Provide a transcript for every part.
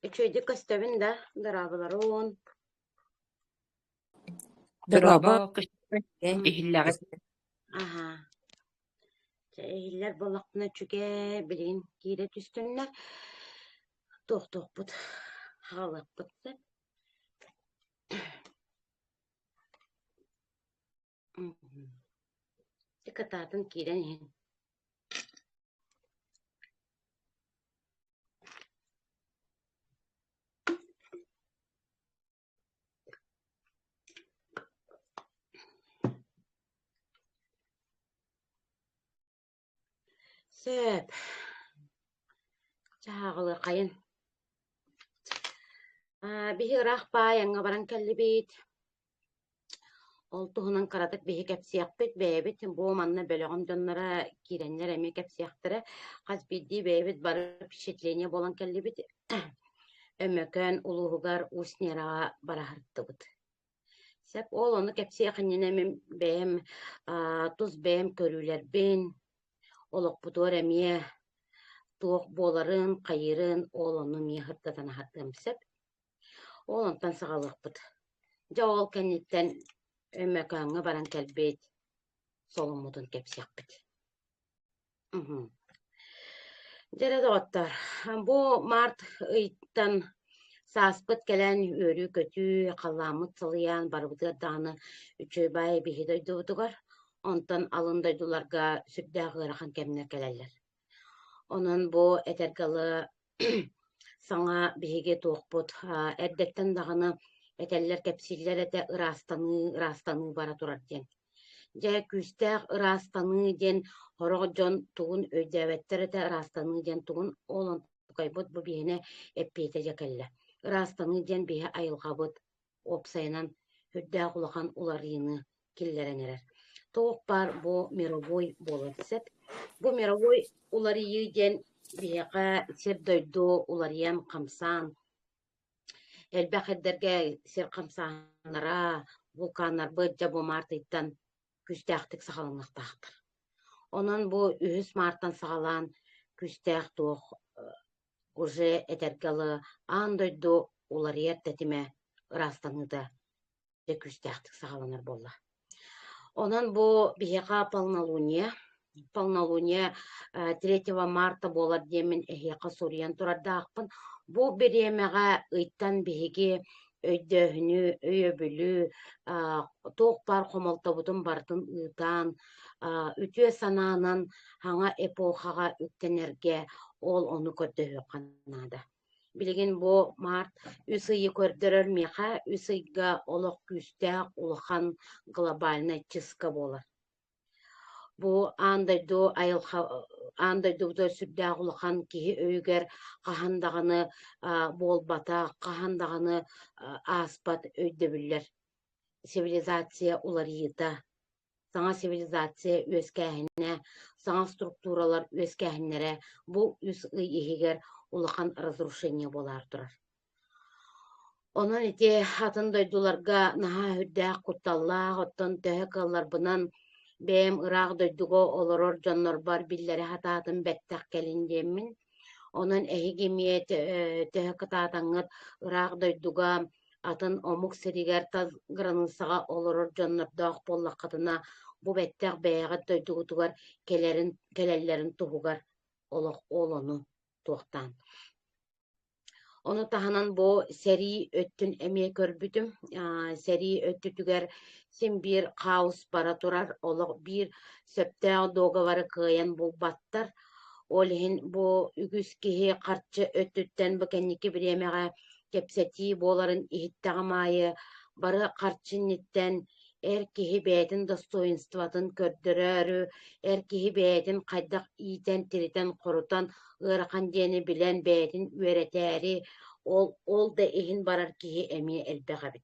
Üçüydü köstebin de darabaların. Dıraba Hmm. ihilleri Aha. Ehiller bolakna çüge bilin gire düştünler. Toh but. Halık butsa. Dikkatatın kiren hin. Söp. Çağılı kayın. Bihi ıraq bayanga baran kelli bit. Oltuğunun karadık bihi kepsiyakbit bebit. Bu manna bölüğüm donlara kirenler emi kepsiyaktıra. Kaz biddi bebit barıp şitleniye bolan kelli bit. Ömökön uluğugar usnera barahırttı bit. Sep ol onu kepsiyakınına beğem tuz beğem körüler ben. Oluk budur emiye tuğuk boların, kayırın, oğlanı miye hırttatan hattım sep. Oğlantan sağlık bit. Jawol kennitten ömököňe baran kelbet solumudun kepsiyak bit. Jere dogottor, bu mart ıйтtan saaspıt gelen örü kötü kallamıt salıyan barbuda dağını üçü bay bihi doydudugar. Ondan alındaydularga sürdäg ırahan kemner keleller. Onun bu etergalı sana bihige toğput erdekten dağını eteller kepsiller ete ırastanı bara turar den. Jä küstäg ırastanı den horojon tuğun ödevetler ete ırastanı den tuğun olan kaybut bu bihine eppete jakelle. Irastanı den bihe ayılgabıt opsayınan hüddäg ulakan ularını killerenerer. Toğuk bar bu miroboy bolatset. Bu miroboy uları den biheqa sir doydu ularıyam kamsan. Elbaq edderge sir kamsanlara vulkanlar bıdja bu martıyttan küstähtik sağlanaqtaqtır. Onun bu ühüs marttan sağlan küstäh tuğ уже этергаlı an doydu ularıyat tetime ırastanı da de küstähtik sağlanır bolla. Onun bu biheqa полнолуние 3 марта болар демин эхиэхэ сурьян турардаахпын. Бу бириэмэҕэ ыйттан биһиги өйдөһүнү, өйөбүлү, туох бар хомолтобутун бартын ыытаан, үтүө санаанан хаҥа эпохаҕа үктэнэргэ ол ону көрдөһүө ханаада. Билигин бу март үс ыйы көрдөрөр миэхэ, үс ыйга олох күстээх улахан глобальный чыска болар. Bu andaydu sürdäg ulakan kihi öýger gahandagany bolbata, gahandagany aspat öýdebiller. Sivilizasiýa ularýyta. Saňa sivilizasiýa öskähine, saňa strukturalar öskähinlere bu üs ihiger ulakan разрушение bolar durar. Ondan iti hatın doydularga naha hüddäg kuttallaa, otton töhö kıllar bunan beğim ırağı doydugo oloror jonnor bar billeri hataatın bettek gelin demin. Onun ehi gemiyet töhö kıtaatаңıt ırağı doyduga atın omuk siriger taz granınsağa oloror jonnor dağ bolla katına bu bettek beğet doydugutugar kelellerin tuhugar olonu tuğtan. Onu tahanan bu seri öttün emeye körbüdüm. Seri öttütüger sin bir kaos bara turar. Ola bir söptäň doga varı kıyan bu battar. Olihin bu ügüs kihi kartçı öttütten bu kenniki bir yemeğe kepseti boların ihittağamayı barı kartçı nitten kihi beytin dostoyinstvatın kördürörü, kihi beytin kaydak iyiten tiriten korutan ırakan deni bilen beytin üreteri ol da ihin barar kihi emi elbeğe bit.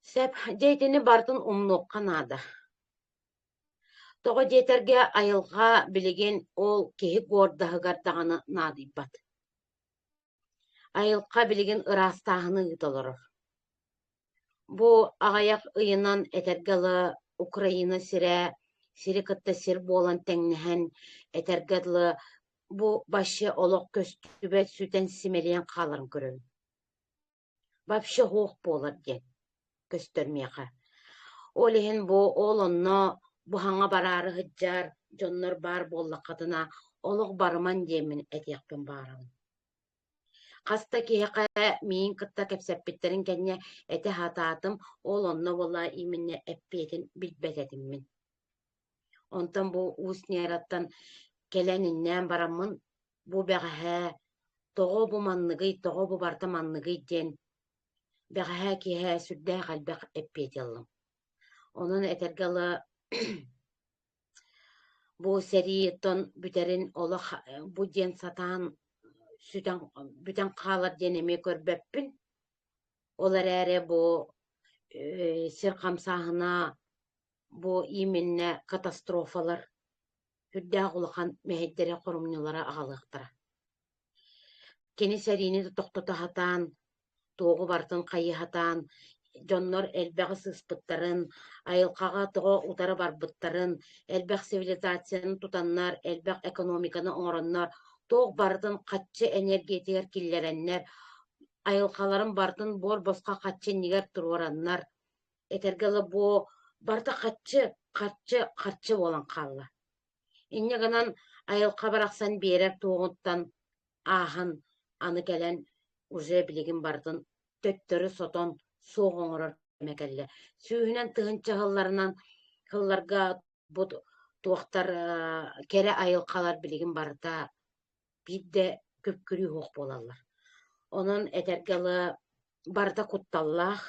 Sep deytini bartın umnukkan ada. Togo deyterge ayılga bilegen ol kihi gordahıgardağını nadibbat. Ayılga bilegen ırastağını yıtılırır. Bu ağayak ıyınan etergalı Ukrayna sire kıtta sir bolan teňnihen etergalı bu başı olok köstübe süten simeleyen kalırın görün. Vapşe hoğuk bolar diyen göstermeyeka. Olihin bu oğlunna bu hana bararı hıccar, jonlar bar bolla kadına, olok barman diyemin etiyakpın barın. Kasta ki heka miin kıtta kepsepitlerin kenne ete hatatım, oğlunna valla iminne eppiyetin bilbet edimmin. Ondan bu usniyarattan geleninden baramın bu beğe toğu bu mannıgıy, toğu bu barta mannıgıy den beğe ki he südde kalbek eppiyet yalım. Onun etergalı bu seriyeton büterin ola bu den satan süten büten kalar deneme körbeppin. Olar ere bu sirkamsahına bu iminne katastrofalar hüdde kulakan meheddere korumnulara ağalıqtıra. Keni serini de toktota hatan, toğu bartın kayı hatan, jonlar elbägi sıspıttарын, ayılkaga toğu utara barbıttарын, elbäg sivilizasiyanı tutanlar, elbäg ekonomikаны oňoranlar, toğu bartın katçı energetiger killerenler, ayılkaların bartın bor boska katçı niger turvaranlar, etergeli bu barta katçı bolan kalla. Inne ganan ayılka baraksan berer toğuttan ahan anı gelen uze biligin bardın töttörü soton soğuğurar mekelle. Sühünen tığınça hıllarga bu tuğaktar kere ayılkalar biligin barda bir de köpkürü hoq bolallar. Onun etergeli barda kuttallah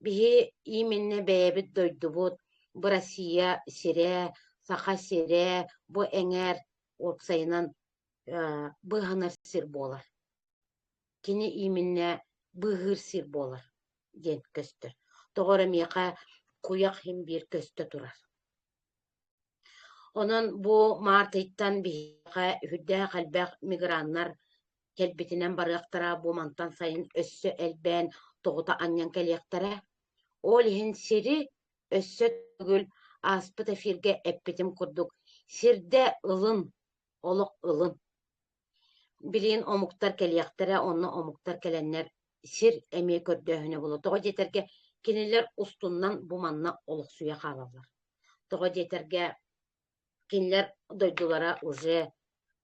bihi iminne beyebit doydubut bu Россия sire, saha sire, bu enger ortsayınan bıhınır sir bolar. Kini iminne bıhır sir bolar. Den köstür. Doğru miyaka kuyak hem bir köstü durar. Onun bu martayttan bihika hüdde kalbek migranlar kelbitinen barıqtara bu mantan sayın össü elben toğuta anyan kelyektara. Olihin siri össü tügül aspıt efirge eppitim kurduk. Sirde ılın, oluk ılın. Bilin omuktar kelyektara, onu omuktar kelenler sir emeği kördöhüne bulu. Toğa jeterge kiniler ustundan bu manna oluk suya kalallar. Toğa jeterge kiniler doydulara uze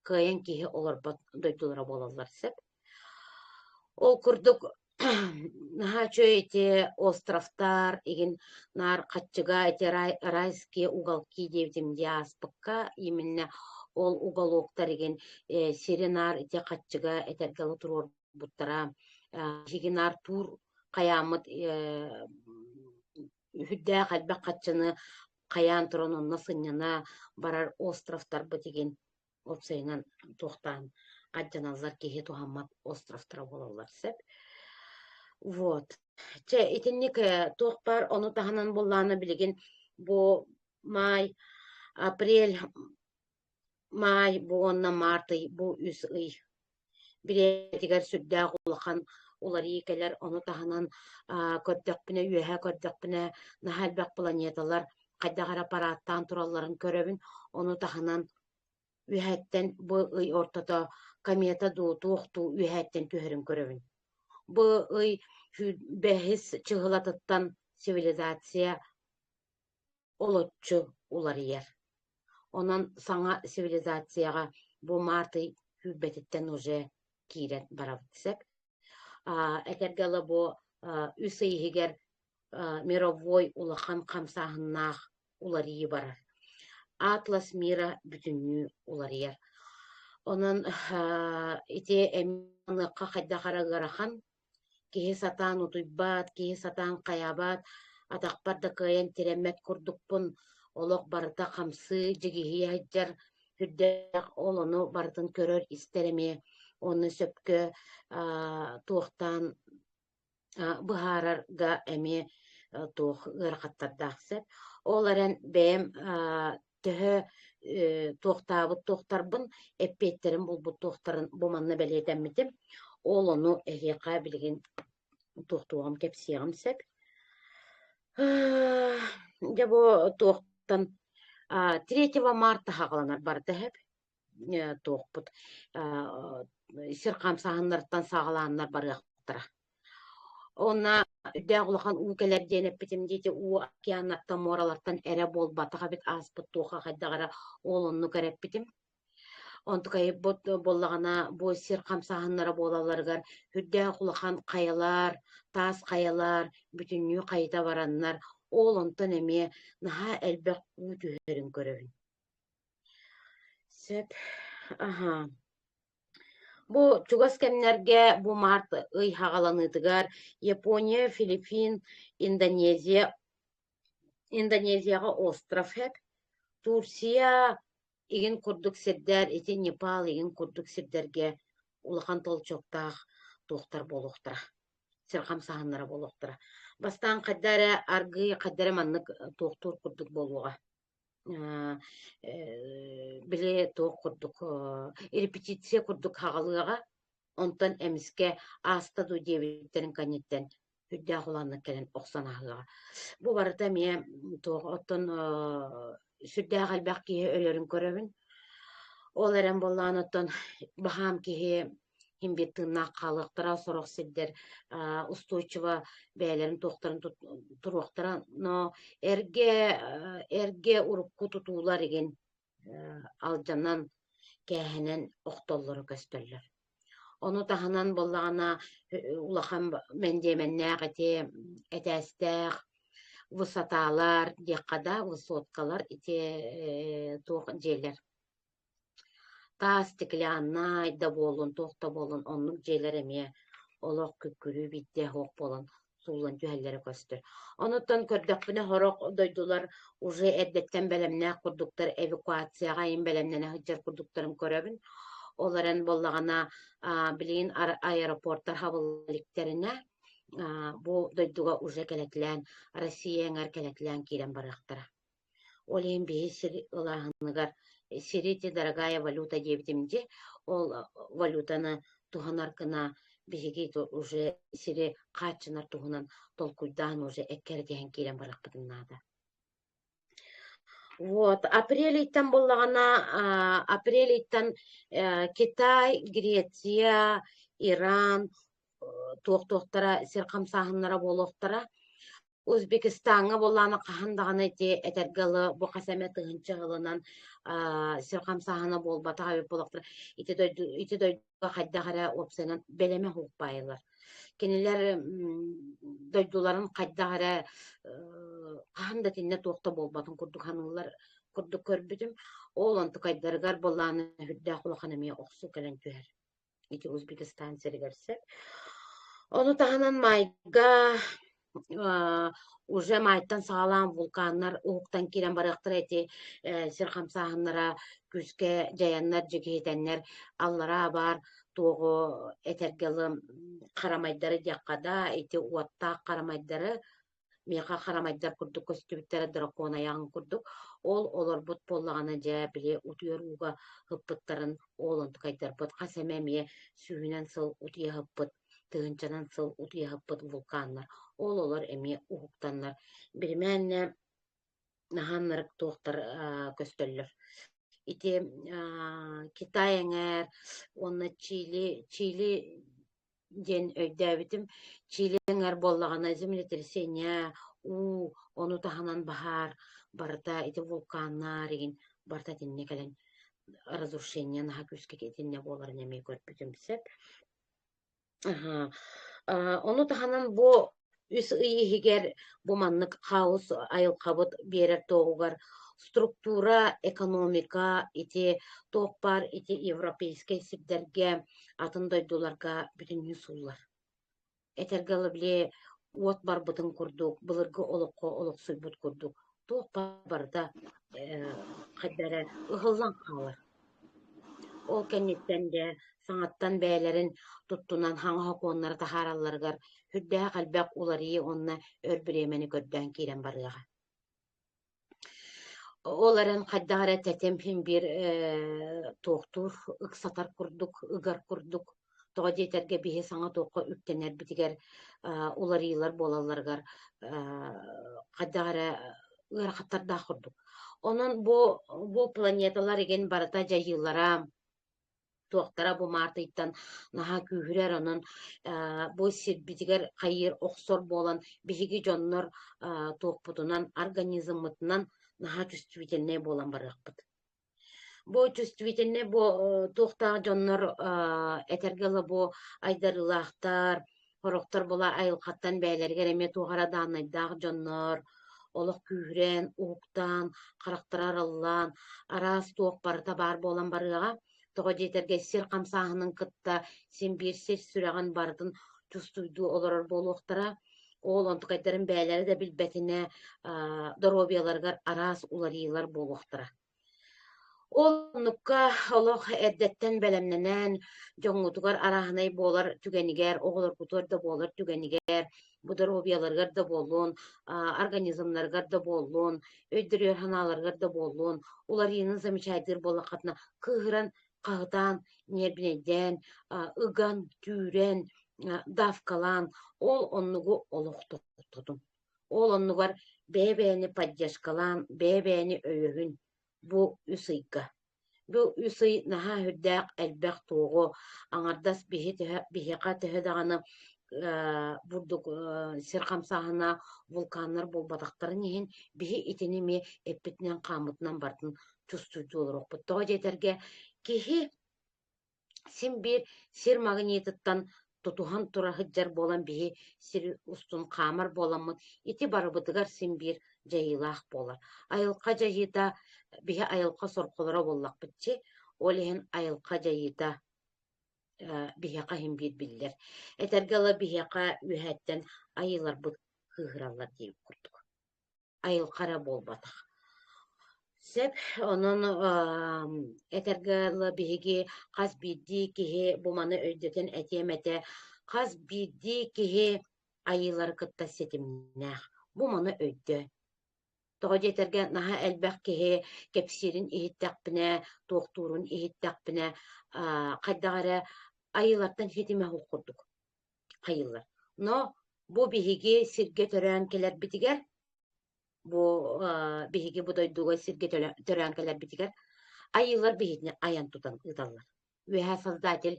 kıyan kihi olur doydulara bolallar sep. Ol kurduk naha çöy eti ostrovtar egin nar katçıga eti rayski ugalki devdim diaspıkka iminne ol ugaloktar egin sirinar eti katçıga etergalı turur buttara higinar tur kayamıt hüdde kalbe katçını kayan turonun nasınyana barar ostrovtar bitigen opsayınan tohtan adjanazlar kehe tuhammat ostrovtara bolallar sep. Вот. Че, итинник тохпар, ону таханан болланы билигин, бу май, апрель, май, бу онна марты, бу үс ый. Биретигер сүрдää кулахан, улар икелер, ону таханан көрдөкпүнө, үөһэ көрдөкпүнө, нахалбак планеталар, кайдагар аппараттан туралларын көрөбүн, ону таханан үөһэттен бу ый ортото комета туохту үөһэттен түһөрүн көрөбүн. Bu ıy behis çıhılatıttan sivilizasiya olotçu ular yer. Onun sana sivilizasiyaga bu martı hübbetitten uje kiret barabitsek. Ekergala bu üseyhiger mirovoy ulakan kamsahınnak ular iyi barar. Atlas mira bütünlüğü ular yer. Onun iti emanlıkka kaddakara garahan киһи сатаан утуйбаат, киһи сатаан хайаабаат, атахпар да кыайан тиреммет курдукпун, олох барыта хамсыы дьигиһиэһэдьэр хүрдээх ол ону барытын көрөр истэремиэ, оны сөпкө туохтаан быһаарарга эми туох ыарахаттардаахсэп. Ол эрэн бэйэм төһө туохтаабыт туохтарбын, эппиэттерин булбут туохтарын буманна бэлиэтэммитим. Ол onu ehiyaka bilgin tuğtuğum kepsiyağım sep. Ya bu tuğtan 3 marta haqlanar barda hep. туохпут сирхам саһыннарыттан саҕалааннар барыахтара. Онна үддээх улахан уу келер диэнэппитим диити уу океаннаттан муоралартан эрэ буолбатаха бит ааспыт туоха хайдагара оолунну кэрэппитим. Онтукай боллагана бу сирхам саһыннара буолаларыгар үддээх улахан хайалар, таас хайалар, бүтүннүү хайыта бараннар оолонтон эмиэ наһаа элбэх уу түһэрин көрөбүн. Сөп, аха. Бу чугас кемнерге бу март ый хагаланыдыгар Япония, Филиппин, Индонезияга остров хеп, Турция иген курдук сирдер, ити Непал иген курдук сирдерге улахан толчоктаах туохтар болуктара. Сирхам саһыннара болуктара. Бастан каддара аргы каддара маннык туохтур курдук болуга. Биле туох курдук репетиция курдук хагалыга онтон эмиске аста ду дебиттерин канеттен хүддэ хуланны келен оксанахыга. Бу барыта мие туох оттон сүддэ галбак ки өлөрүн көрөбүн. Ол эрен боллаан оттон бахам ки химбет тыннак калыктара сорох сиддер устойчиво бээлерин туохтарын туруктара, но эрге урукку тутуулар еген алжанан кээһинен охтоллору көспөллөр. Ону таһанан боллагана улахан мендеменнээх ити этээстээх высоталар диэккада высоткалар ити туох дьиэлэр. Та стекляннай да болун, туохта болун, оннук дьиэлэр эмиэ олох күккүрүү биттэ хоох болун суулан түһэллери көстөр. Онуттан көрдөкпүнэ хорок дойдулар уже эддеттен белемнээх курдуктар эвакуацияга ин белемнэне хыджар курдуктарын көрөбүн. Оларын боллагана билин аэропорттар хабылликтерине бу дойдуга уже келетлään Россия эҥэр келетлään киирэн барыахтара. Олин биһи сир ылааһыныгар сирити дорогая валюта диэбитимди, ол валютаны туханар гына биһиги уже сири хаачынар туһунан толкуйдаан уже эккердиэн киирэн барахпытыннаада. Вот, апрелиттен боллагана апрелиттен Китай, Греция, Иран туохтуохтара сирхам саһыннара болуохтара. Өзбекистанга болланы кахандаганы эти этергалы бу касаме тыгынчы ылынан сирхам саһына болбатага беп болуктар. Ити дойдуга хайдагара опсенен белеме хукпайлар. Кенелер дойдуларын хайдагара каханда тинне туохта болбатын курдук ханылар курдук көрбүтүм. Ол онту кайдарыгар болланы хүрдэ кулаханамия оксу келен түһэр. Ити Өзбекистан сиргерсеп. Ону таһанан майга уже майтан сагалаан вулканнар ууктан кирен барыктар эти сирхам саһыннара күскэ жаяннар жигиитеннер аллара бар туого этергелы карамайдары диаккада эти уаттаак карамайдары миэха карамайдар курдук көстүбүттері дракон аяғын курдук. Ол олорбут боллагана жа биле утуер уга хыппыттарын олонту кайдарбыт касеме мие сүүнен сыл утуя хыппыт тыгынчанан сыл утуя хыппыт вулканнар. Ол олар эми ухуктаннар бирменне наханнарык туохтар көстөллөр. Ити Китай эңер, онна Чили ден өйдәбитим. Чили эңер боллагана землетрясение, ону таһанан бахар, барда ити вулканнар еген, барда тинне келен разрушение наха күскө кетинне болар неме көрпүтүм сеп. Ону таһанан бу үс ыйыгер бу маннык хаус айылкабыт берер тоогугар структура, экономика, ити топпар, ити европейский сирдерге атын дойдуларга бүтүн суулар. Этергалы биле уот барбытын курдук, былыргы олок суйбут курдук. Топпар барда кайдара ыгыллан калар. Ол кеннеттен де саңаттан бээлерин туттунан хаңа хокуоннары тахаралларыгар хүрдää калбак уларии онна өрбүремени көрдөн кирен барыга. Оларын кайдагара тетемпин бир тоохтур ыксатар курдук, ыгар курдук. Тога дейтерге биһи саңа тоокко үктенер битигер уларыйлар болаларгар кайдагара ыарахаттарда курдук. Onun bu planetalar egen barata jayılara tuoktara bu martıytan naha kühürer onun bu sirbitiger hayır oksor bolan bihigi jonnor tuokputunan organizmытынан наһаа чувствительный болан барыахпыт. Бу чувствительный бу туохтаах дьоннор этергела бу айдарылаахтар, хорохтор була айылхаттан бэйлэригэр эме туохара даанайдаах дьоннор, олох күүрэн, ууктан, харахтарар ыллаан, араас туох барыта баар болан барыага, тоҕо дьиэтергэ сир хамсааһынын кытта син биир сир сүрэҕин бардын чувствуйдуу олорор болуохтара, ол онтукайдарын бээлери да билбэтине доробияларгар араас уларыйлар болуохтара. Ол нукка олох эрдеттен бэлэмнэнэн жоҥҥутугар араһынай буолар түгэнигэр, оҕолорбутуар да буолар түгэнигэр, бу доробияларгар да буолуон, организмнаргар да буолуон, өйдөрүөр ханааларгар да буолуон, уларыйынын замечайдыыр буолаххатна кыыһыран хаһытаан ньиэрбинэйдэн, ыган, түүрэн, давкалаан, ол оннугу олохтотун. Ол оннугар бэбээни паддьаскалаан, бэбээни өйөһүн бу үсыйга. Бу үсый наһаа хүрдээх элбэх туоҕу аҥардас биһиэхэ төһө даҕаны бурдук сирхамсааһына вулканнар булбатахтарын иһин биһи итиними эппитинэн хаамытынан бартын чувствуйдуулорохпут. Тоҕо дьиэтэргэ киһи син биир сир магнитыттан тутуһан тура хыдьар буолан биһи сир устун хаамар буоламмыт, ити барыбытыгар син биир дьайыылаах буолар. Айылха дьайыыта биһи айылха сорхолоро буоллахпытчи, ол иһин айылха дьайыыта биһиэхэ хин биир биллэр. Этэргэла биһиэхэ үөһэттэн айыларбыт кыыһыраллар диэбит курдук. Айылхара буолбатах. Сеп онон этэргэла биһиги хас биирдии киһи буманы өйдөтөн этиэмэтэ хас биирдии киһи айылар кытта сетимнээх буманы өйдө. Тоҕо дьиэтэргэ наһа элбэх киһи кэпсиирин иһиттэхпинэ, туохтуурун иһиттэхпинэ хайдаҕара айылартан сетимэх уккурдук хайыллар. Но бу биһиги сиргэ төрөөн келэрбитигэр, бу биһиги будойдуга сиргэ төрөөн келэрбитигэр айылар биһитини аян тутан ыталлар. Үөһэ создатель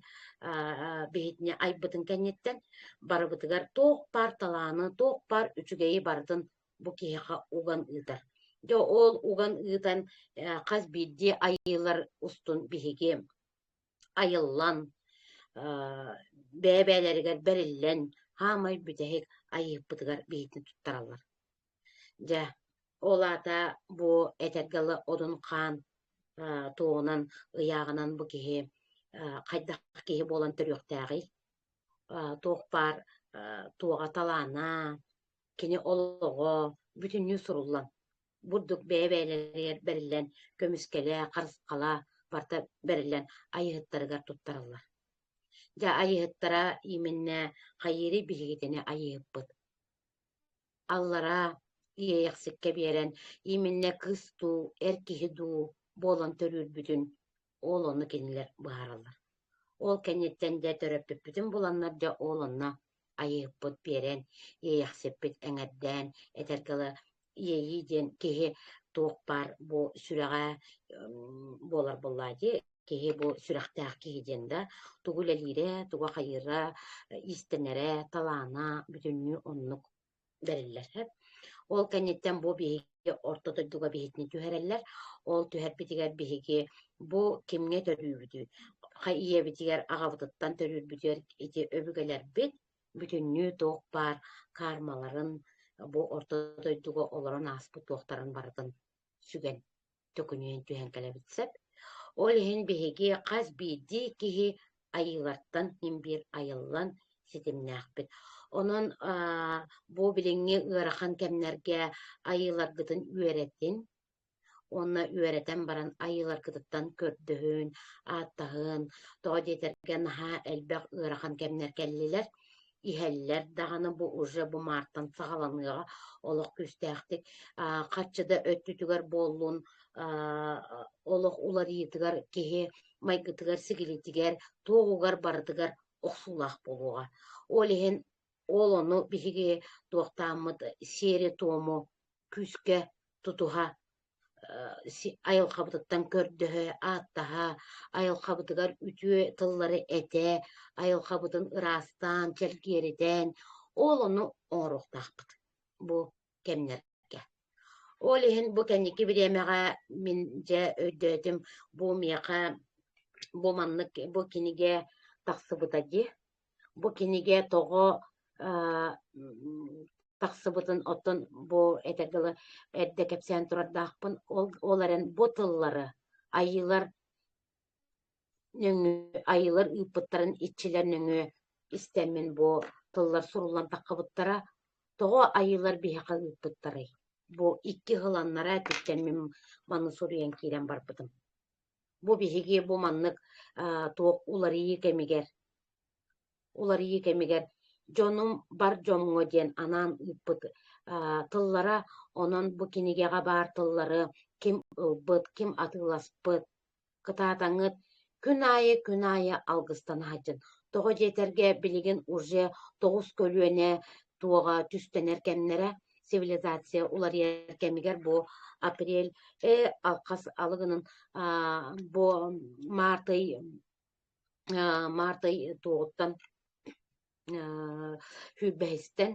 биһитини айбытын кэнниттэн барыбытыгар туох пар талааны, туох пар үчүгэйи бардын бу киһиэхэ уган ыытар. Дьо ол уган ыытан хас биирдии айылар устун биһиги айыллан, бэбээлэригэр бэриллэн, хаамай бүтэһик айыыппытыгар биһитини туттараллар. Дьэ, олаата бу этэргэла одун хаан туонан ыйааҕынан бу киһи хайдах киһи буолан төрүөхтээҕи, туох паар туоҕа талаана, кини олоҕо, бүтүннүү суруллан, бурдук бэбээлэригэр бэриллэн, көмүскэлээ, харыскала барта бэриллэн айыһыттарыгар туттараллар. Дьэ айыһыттара иминнэ хайыыры биһигитини айыыппыт. Аллара иэйэхсикке биэрэн иминнэ кыс дуу, эр киһи дуу буолан төрүүрбүтүн ол онну кинилэр быһаараллар. Ол кэнниттэн дэ төрөппүппүтүн буланнар дьэ ол онна айыыппыт биэрэн иэйэхсиппит эҥэрдээн этэргэла иэйии диэн киһи туох бар бу сүрэҕэ буолар буллаади, киһи бу сүрэхтээх киһи диэн да тугу лэлиирэ, тугу хайыыра, истэнэрэ, талаана бүтүннүү оннук бэриллэр. Ол кэнниттэн бу биһиги ортотойдуга биһитини түһэрэллэр, ол түһэрбитигэр биһиги бу кимҥэ төрүүбүтү, иэбитигэр аҕабытыттан төрүүрбүтүөр ити өбүгэлэрбит бүтүннүү туох бар каармаларын бу ортотойдуга олорон ааспыт туохтарын бардын сүгэн төкүнүөн түһэн кэлэбитсэп, ол иһин биһиги хас биирдии киһи айылартан хин биир айыллан ситимнээхпит. Онон бу билиҥҥи ыарахан кэмнэргэ айыларгытын үөрэтин, онна үөрэтэн баран айыларгытыттан көрдөһүн, ааттаһын, тоҕо диэтэргэ наһаа элбэх ыарахан кэмнэр кэллилэр, иһэллэр даҕаны бу уже бу маартан саҕаланыаҕа олох күстээхтик хаччыда өттүтүгэр буоллун олох уларыйытыгар киһи майгытыгар сигилитигэр туоҕугар барытыгар охсулаах болуоҕа. Ол иһин ол ону биһиги туохтааммыт сиэри туому күскэ тутуһа айыл қабытыттан көрдөһө аттаha айыл қабытыгар үтүө тыллары эте айыл қабытын ырастан челгеритен ол ону оңоруктаахпыт бу кемнерге. Ол иһин бу кэнники бириэмэҕэ мин дьэ өйдөтүм бу миэхэ бу маннык бу киниге тахсыбыта ди бу киниге тоҕо тахсыбытын оттон бу этергылы эрдэ кэпсээн турардаахпын оларен бу тыллары айылар нөҥү айылар ыыппыттарын иччилэр нөҥү истэммин бу тыллар сурулан таххыбыттара тоҕо айылар биһэхэ ыыппыттарый бу икки хыланнара түттэммин маны суруйан киирэн барбытым. Бу биһиги бу маннык туох уларыйы кемигер дьонум бар дьомҥо диэн анаан ыыппыт тыллара онон бу кинигеҕэ баар тыллары ким ылбыт ким атыыласпыт кытаатаҥҥыт күн аайы алгыстанаһадьын тоҕо дьиэтэргэ билигин уже тоҕус көлүөнэ туоҕа түстэнэр кэмнэрэ цивилизация уларыйар кемигер бу апрель алхас алыгынын бу мартый туоҕуттан хүббэһистэн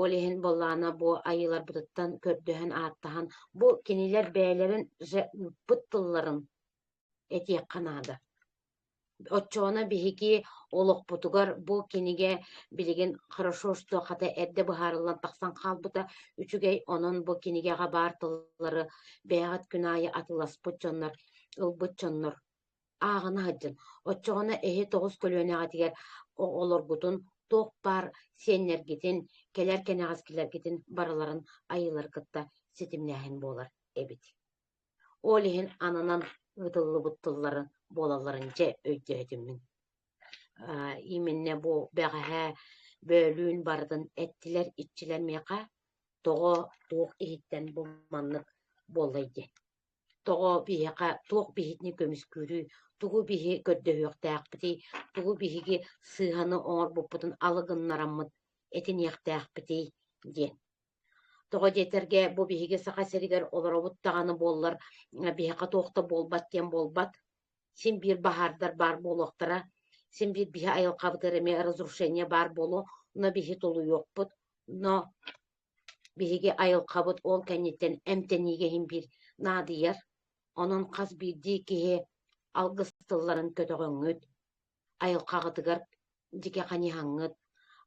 олиһин боллаана бу айылар бытыттан көрдөһөн ааттаһан бу кинилэр бээлэрин ыыппыт тылларын этиэхханаада. Оччоона биһиги олохпутугар бу киниге билигин хорошо что хата эрдэ быһаарыллан тахсан хаалбыта үчүгэй онон бу кинигеҕэ баар тыллары бэҕэт күн аайы атыласпыт дьоннор ылбыт дьоннор ааҕына хаджын оччоона эһи тоҕус көлүөнэҕэтигэр олоргутун туох баар сиэннэргитин келэр кэнэҕэскилэргитин барыларын айылар кытта ситимнээһин буолар эбит. Ол иһин ананан ытыллыбыт тыллары буолалларынча өйдөһөтүммүн. Иминне бу бэҕэһэ бөөлүүн бардын эттилэр иччилэр миэхэ тоҕо туох иһиттэн бу маннык буоллайдэ. Тоҕо биһиэхэ туох биһитини көмүскүүрүү тугу биһи көрдөһүөхтээхпитий тугу биһиги сыыһаны оҥорбуппутун алыгыннараммыт этиниэхтээхпитий диэн. Тоҕо дьиэтэргэ бу биһиги саха сиригэр олоробут таҕаны буоллар биһэхэ туохта буолбат диэн буолбат син биир баһаардар баар буолуохтара син биир биһи айылхабытыр эми разрушение баар буолу но биһи тулуйуохпут но биһиги айылхабыт ол кэнниттэн эмтэниигэ хин биир наадыйар онон хас биирдии киһи алгыстылларын көтөҕөҥҥүт айылхаҕытыгар дике ханиһаҥҥыт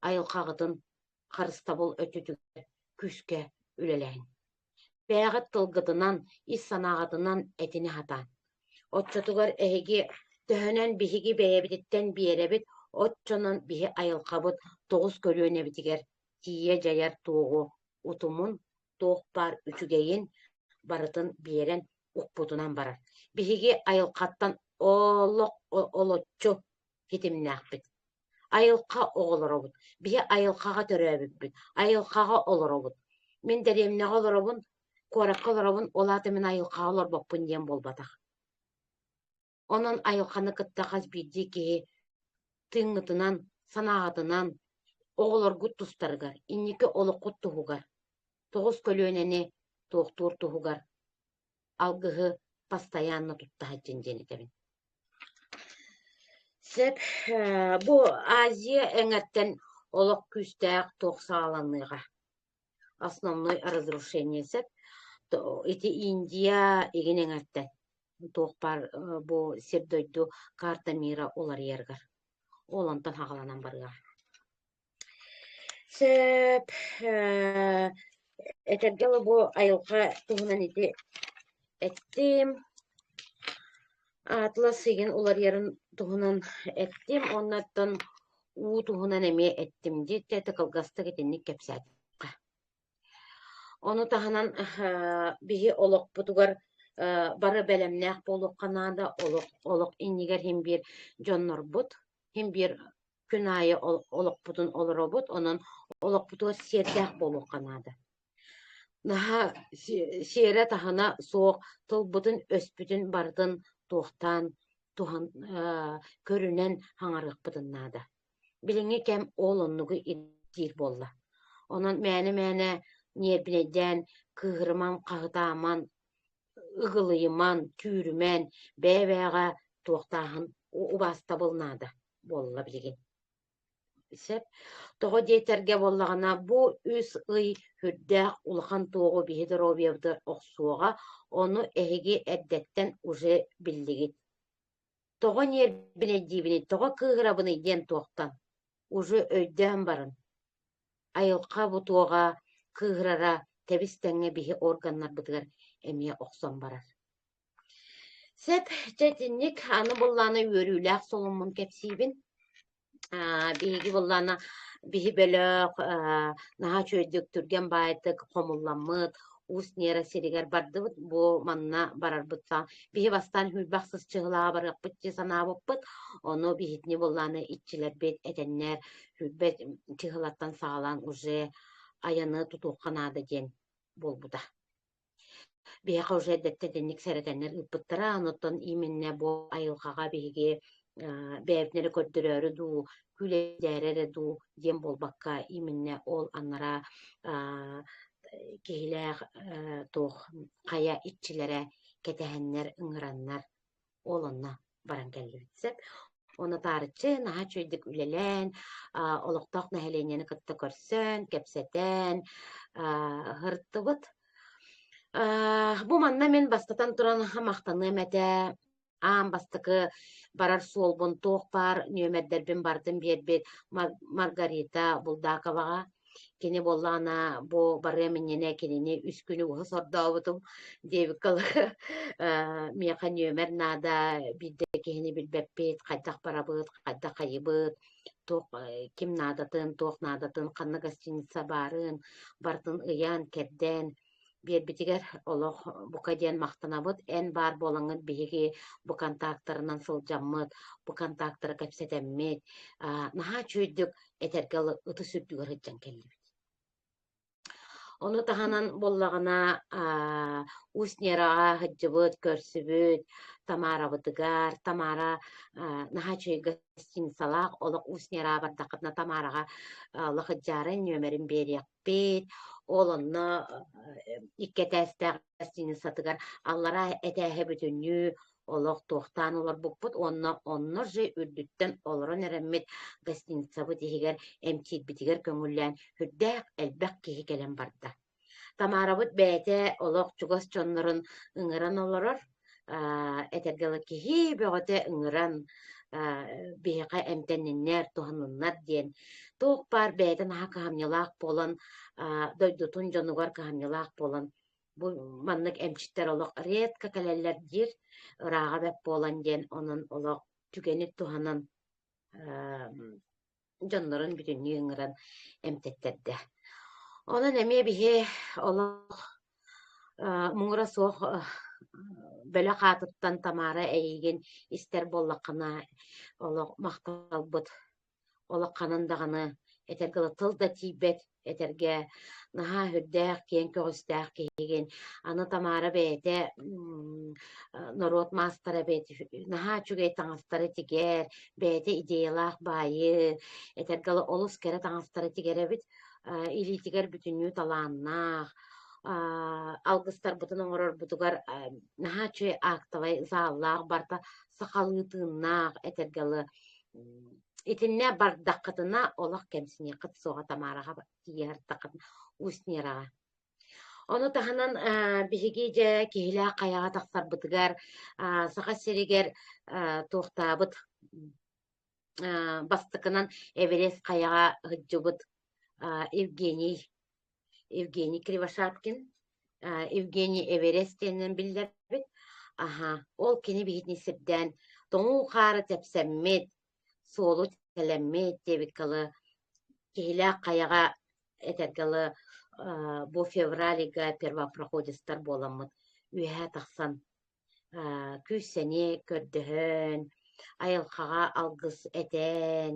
айылхаҕытын харыстабыл өтүтүгэр күскэ үлэлэһин бээҕэт тылгытынан ис санааҕатынан этини хатаан отчотугар эһиги төһөнөн биһиги бэйэбититтэн биэрэбит отчонон биһи айылхабыт тоҕус көлүөнэбитигэр тиийэ дьайар туоҕу утумун туох баар үчүгэйин барытын биэрэн укпутунан барар биһиги айылхаттан олоччу хитимнээхпит айылха оҕолоробут биһи айылхаҕа төрөөбүппүт айылхаҕа олоробут мин дэриэмнэҕэ олоробун куоракка олоробун олаата мин айылхаҕа олорбоппун диэн буолбатах онон айылханы кыттахас биирдии киһи тыҥҥытынан санааҕатынан оҕолоргут тустарыгар инники олоххут туһугар тоҕус көлүөнэни туохтуур туһугар алгыһы постоянно туттаһадьын диэн этебин. Сеп бу Азия эҥэттэн олох күстээх туох сааланныйга основной разрушение сеп ити Индия игин эҥэттэн туох бар бу сирдойду карта мира уларыйаргар олонтон хагаланан барыга. Сеп этергелы бу айылга туһунан ити эттим атлас igen уларыйарын туһунан эттим оннаттан уу туһунан эме эттим диэтэ кылгастык итинник кэпсээппэ ону таһанан биһи олохпутугар бары бэлэмнээх буолуохханаада олох иннигэр хим биир дьоннорбут хим биир күн аайы олохпутун олоробут онон олохпутугар сиэрдээх буолуохханаада наһа сиэрэ таһына суох тылбытын өспүтүн бардын туохтаан туһан көрүнэн хаҥарыахпытыннаада билиҥи кэм оолоннугу ирдиир буолла онон мээне ниэрбинэдьээн кыыһырыман хаһытааман ıgılıyman, tüürümen, bäbäge tuoktahın ubasta bulnada bolla bilgin. Sep, togo dieterge bollagana bu üs ый hüddäh ulhan togo bihidir obiyevdi oksuoga, onu ehigi eddetten уже bildigit. Togo nier binedibini, togo kыгырабыны ден туохтан, уже өйдөөн барын. Айылка бу туога кыгырара тебистеңе биһи органнар бытыгар эмиэ оксон барар. Сеп, жетинник аны булланы үөрүүлээх соломмун кепсибин. Биһиги буллана биһи бөлөөх наһа чөйдүк түрген баайтык хомулламмыт ус нера сиригер бардыбыт бу манна барарбытса биһи бастан хүлбахсыз чыгылаа барыппыт же санаабыппыт ону биһитни булланы итчилербит этеннер хүлбет чыгылаттан саалан уже аяны тутуукканаада диэн болбута. Биһиха уже деттеденник сәретеннер ыппыттара оноттон именне бу айылхага биһиги бэбнери көрдөрөрү дуу күлэдээрери дуу диэн болбакка именне ол аннара киһилээх туох хая итчилэре кетэһэннер ыҥыраннар олонна баран кэллибитсеп оны таарыччы наһа чөйдүк үлэлэн олохтоох нэһэлиэнэни кытта көрсөн кэпсэтэн хырттыбыт. Бу манна мен бастатан туран мактаныым этэ бастыкы барар суолбун туох бар нөмердербин бардым биэрбит Маргарита Булдаковага кини боллаана бу бары минене кинини үс күнү уһа сордообутум диэбик кылы миэха нөмер наада бидде кихини билбеппит хайдах барабыт хайдах хайыбыт туох ким наадатын туох наадатын ханна гостиница барын бартын ыян керден биэрбитигер олох бука диэн мактанабыт эн бар болаңын биһиги бу контакттарынан сылдьаммыт бу контакттары кэпсэтэммит наһаа чүйдүк этергалы ыты сүрдүгөр хыджан келлибит. Ону таһанан боллагына уснерага хыджыбыт көрсүбүт Тамарабытыгар Тамара наһаа чүй гостиницалаах олох уснера бардакытна Тамарага лахыджарын нөмерин бериэкпит олонно иккетээстэ гостиницатыгар аллара этээһэ бүтүннүү олох туохтаан олор буппут онно же үрдүттен олорон эреммит гостиницабы тиһигер эмтиирбитигер көҥүллээн хүрдээх элбэх киһи келэн барда. Тамарабыт бээтэ олох чугас чоннорун ыҥыран олорор этергалы киһи бөҕөтэ ыҥыран биһиха эмтэнниннер туһанныннар диэн туох бар бээтэ наһа кыһамньалаах буолан дойдутун дьонугар кыһамньалаах буолан бу маннык эмчиттер олох редка кэлэллэр диир ыраага бэп буолан диэн онон олох түгэнит туһанан дьоннорун бүтүннүү ыҥыран эмтеттердэ. Онон эмиэ биһи олох муҥура суох бөлө хаатыттан Тамара эйигин истер боллаккана олох макталбыт олокканан даганы этергалы тыл да тиибет этерге наһаа хүрдээх киэн көҕүстээх киһигин аны Тамара бээтэ норот маастара бэйт наһаа чүгэй таҥастары тигэр бээтэ идеялаах баайы этергалы олус кэрэ таҥастары тигэребит илиитигэр бүтүннүү талааннаах алгыстар бутун оҥорор бутугар наһаа чүгэй аактабай зааллаах барта сахалыытыыннаах этергалы итинне бардаккытына олох кемсине кыт суоҕа Тамарага тииэрдаккытына уснерага. Ону таһанан биһиги дьэ киһилээх хайаҕа тахсарбытыгар саха сиригэр туохтаабыт бастыкынан Эверест хайаҕа хыджыбыт Евгений Кривошапкин Евгений Эверест диэнэн биллэрбит. Ол кини биһитини сирдэн тоҥуу хаары тепсэммит суолу телеммит диэбит калы киһилээх хайаҕа этергалы бу февралига первопроходецтар буоламмыт үөһэ тахсан күүссэни көрдөһөн айылхаҕа алгыс этэн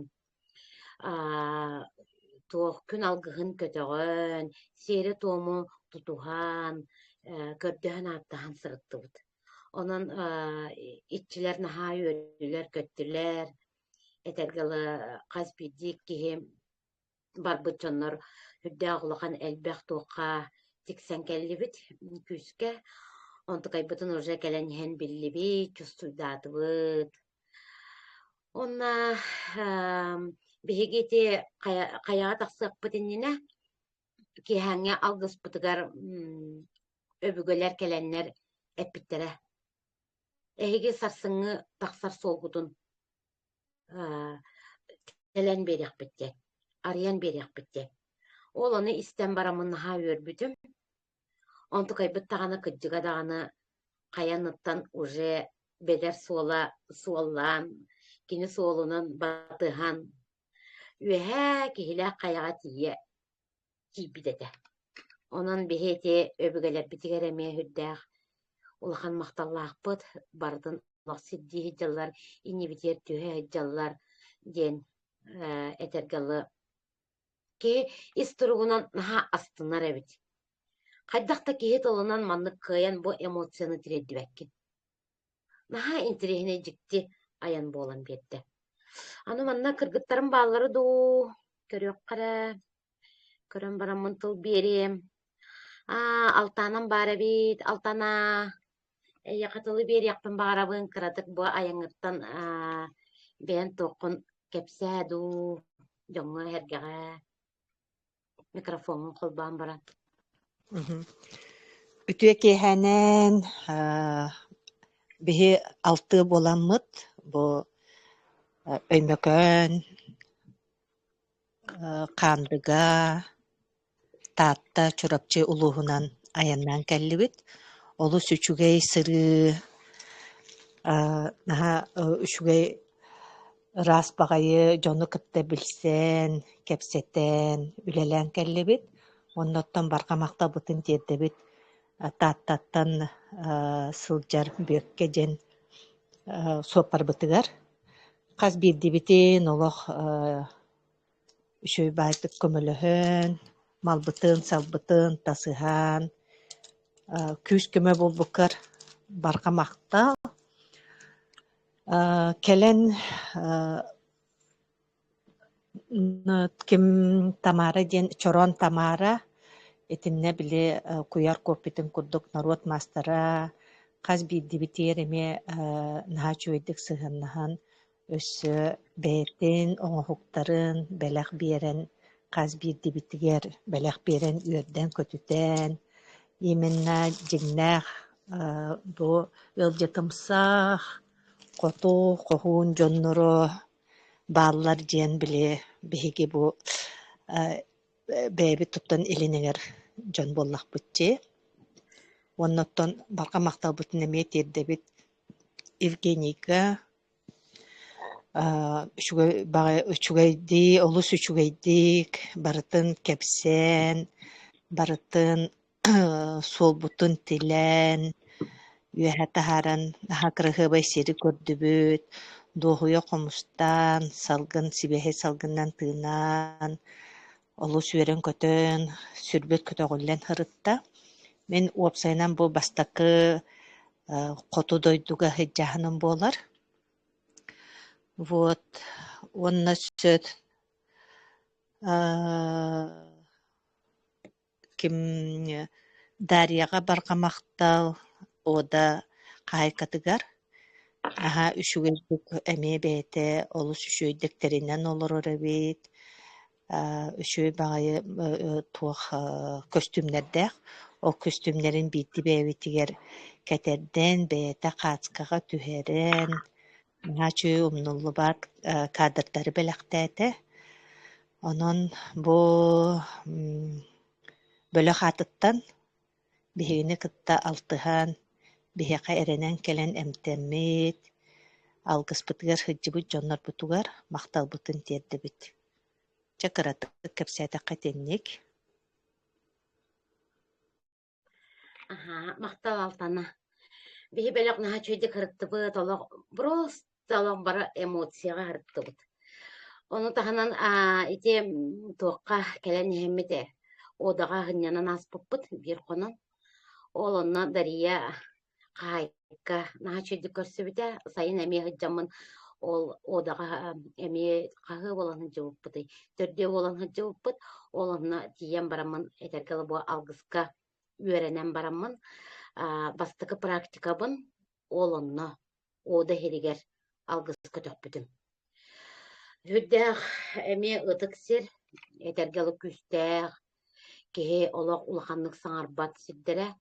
туох күн алгыһын көтөҕөн сиэри туому тутуһаан көрдөһөн ааттаһан сырыттыбыт. Онон итчилэр наһаа үөрүлэр көттүлэр этергалы хас биддик киһи барбыт дьоннор хүрдээх улахан элбэх туохха тиксэн келлибит күүскэ Онту кайбытын уже кэлэньэһэн биллибит, чувствуйдаатыбыт. Онна биһигити каяга тахсыакпыт иннинэ киһэҥҥэ алгыспытыгар өбүгөлэр кэлэннэр эппиттерэ. Эһиги сарсыҥҥы тахсар суолгутун кэлэн бериэхпитте, арыйан бериэхпитте. Ол ону истэн барамын наһаа үөрбүтүм. Онту кайбыт таҕаны кыдьыга даҕаны хайаныттан уже бедер суоллаан, кини суолунан батыһан, үөһэ киһилээх хайаҕа тиийбитэтэ. Онон биһиэти өбүгэлэрбитигэр эмиэ хүрдээх улахан махталлаахпыт, бардын олох сирдии хыдьаллар, иннибитигэр түһэ хыдьаллар диэн этэргэлы ки истуругунан наһаа астынар эбит. Хайдахта киһи толунан маннык кыайан бу эмоцияны тирэддибэккин. Наһаа интересине дьикти аян буолан биэрдэ. Аны манна кыргыттарын бааллары дуу, көрүөккара, көрөн бараммын тыл биэрим. Алтанан баара бит, алтана, якатылы биэриэхпин баарабын кыратык бу аяҥыртан бээн туоххун кэпсээ дуу, дьоҥҥо эргэҕэ. Микрофонун холбаан баран. Ütüе киэһэнэн биһи алтыы буоламмыт бу өймөкөн хаандыга таатта чурапчы улууһунан аяннаан кэллибит. Олу сүчүгэй сырыы наһа үчүгэй рас багайы дьону кытта билсэн, кэпсэтэн, үлэлэн кэллибит. Онноттон баргамактабытын тиэрдебит тааттаттан сылдьар бүөкке дьэн суоппарбытыгар. Хас биирдибитин олох үчөй баайтык көмөлөһөн, малбытын, салбытын, тасыһаан, күүс көмө булбуккар баргамактал. Келен ким Тамара диэн чорон Тамара этинне били куяр копитин курдук народ мастара хас биирдибитиер эме наһаа чүөйдик сыһыннаһан өссө бээтин оҥоһуктарын бэлэх биэрэн хас биирдибитигер бэлэх биэрэн үөрдэн көтүтэн именно дьиҥнээх бу ылдьытымсаах хоту хоһуун дьонноро бааллар диэн били биһиги бу бэйби туттан илинигэр дьон буоллахпытчы. Онноттон баргамакталбытын эмиэ тиэрдебит Евгенийка үчүгэйди, олус үчүгэйдик, барытын кэпсэн, барытын суолбутун тилэн, үөһэ таһааран наһа кырыһыабай сири көрдүбүт, дуоһуйа хомустан, салгын, сибэһэ салгыннан тыынаан, олус үөрэн көтөн, сүрбүт көтөҕүллэн хырытта. Мен уопсайынан бу бастакы хоту дойдуга хыджаһынан буолар. Вот. Онна сөт ким Дарьяга баргамактал ода кайкатыгар. Аха үчүгэйдик эмиэ бээтэ олус үчүөйдектеринен олорор эбит. Үчүөй багайы туох костюмнердэх. Ол костюмнерин биирди бэбитигер кэтерден бээтэ хаацкаға түһэрэн наачы умнуллубат кадрдары бэлэхтээте. Онон бу бөлө хатыттан биһигини кытта алтыһан биһиэхэ эрэнэн кэлэн эмтэммит алгыспытыгар хыджыбыт дьоннорбутугар махталбытын тиэрдебит. Чакыраты кэпсээтэххэ тенник. Мактал алтана. Биһи бэлэх наһаа чүөйдик хырыттыбыт, олох просто олох бара эмоцияга хырыттыбыт. Ону таһанан ити туокка кэлэн иһэммите одага хыннянан аспыппыт биир хонон. Ол онна Дарья кайка наһаа чүөйдик көрсүбүтэ сайын эмиэ хыджаммын ол одага эмиэ хаһы болан хыджыбыппыты, төрдүө болан хыджыбыппыт. Ол онна тиийэн бараммын этэргэлэ бу алгыска үөрэнэн бараммын. бастыкы практикабын олонно ода херигер алгыс көтөкпүтүм. Хүддәх эме ытык сир этергелы күстәх кеһи олох улаханнык саңарбат сирдере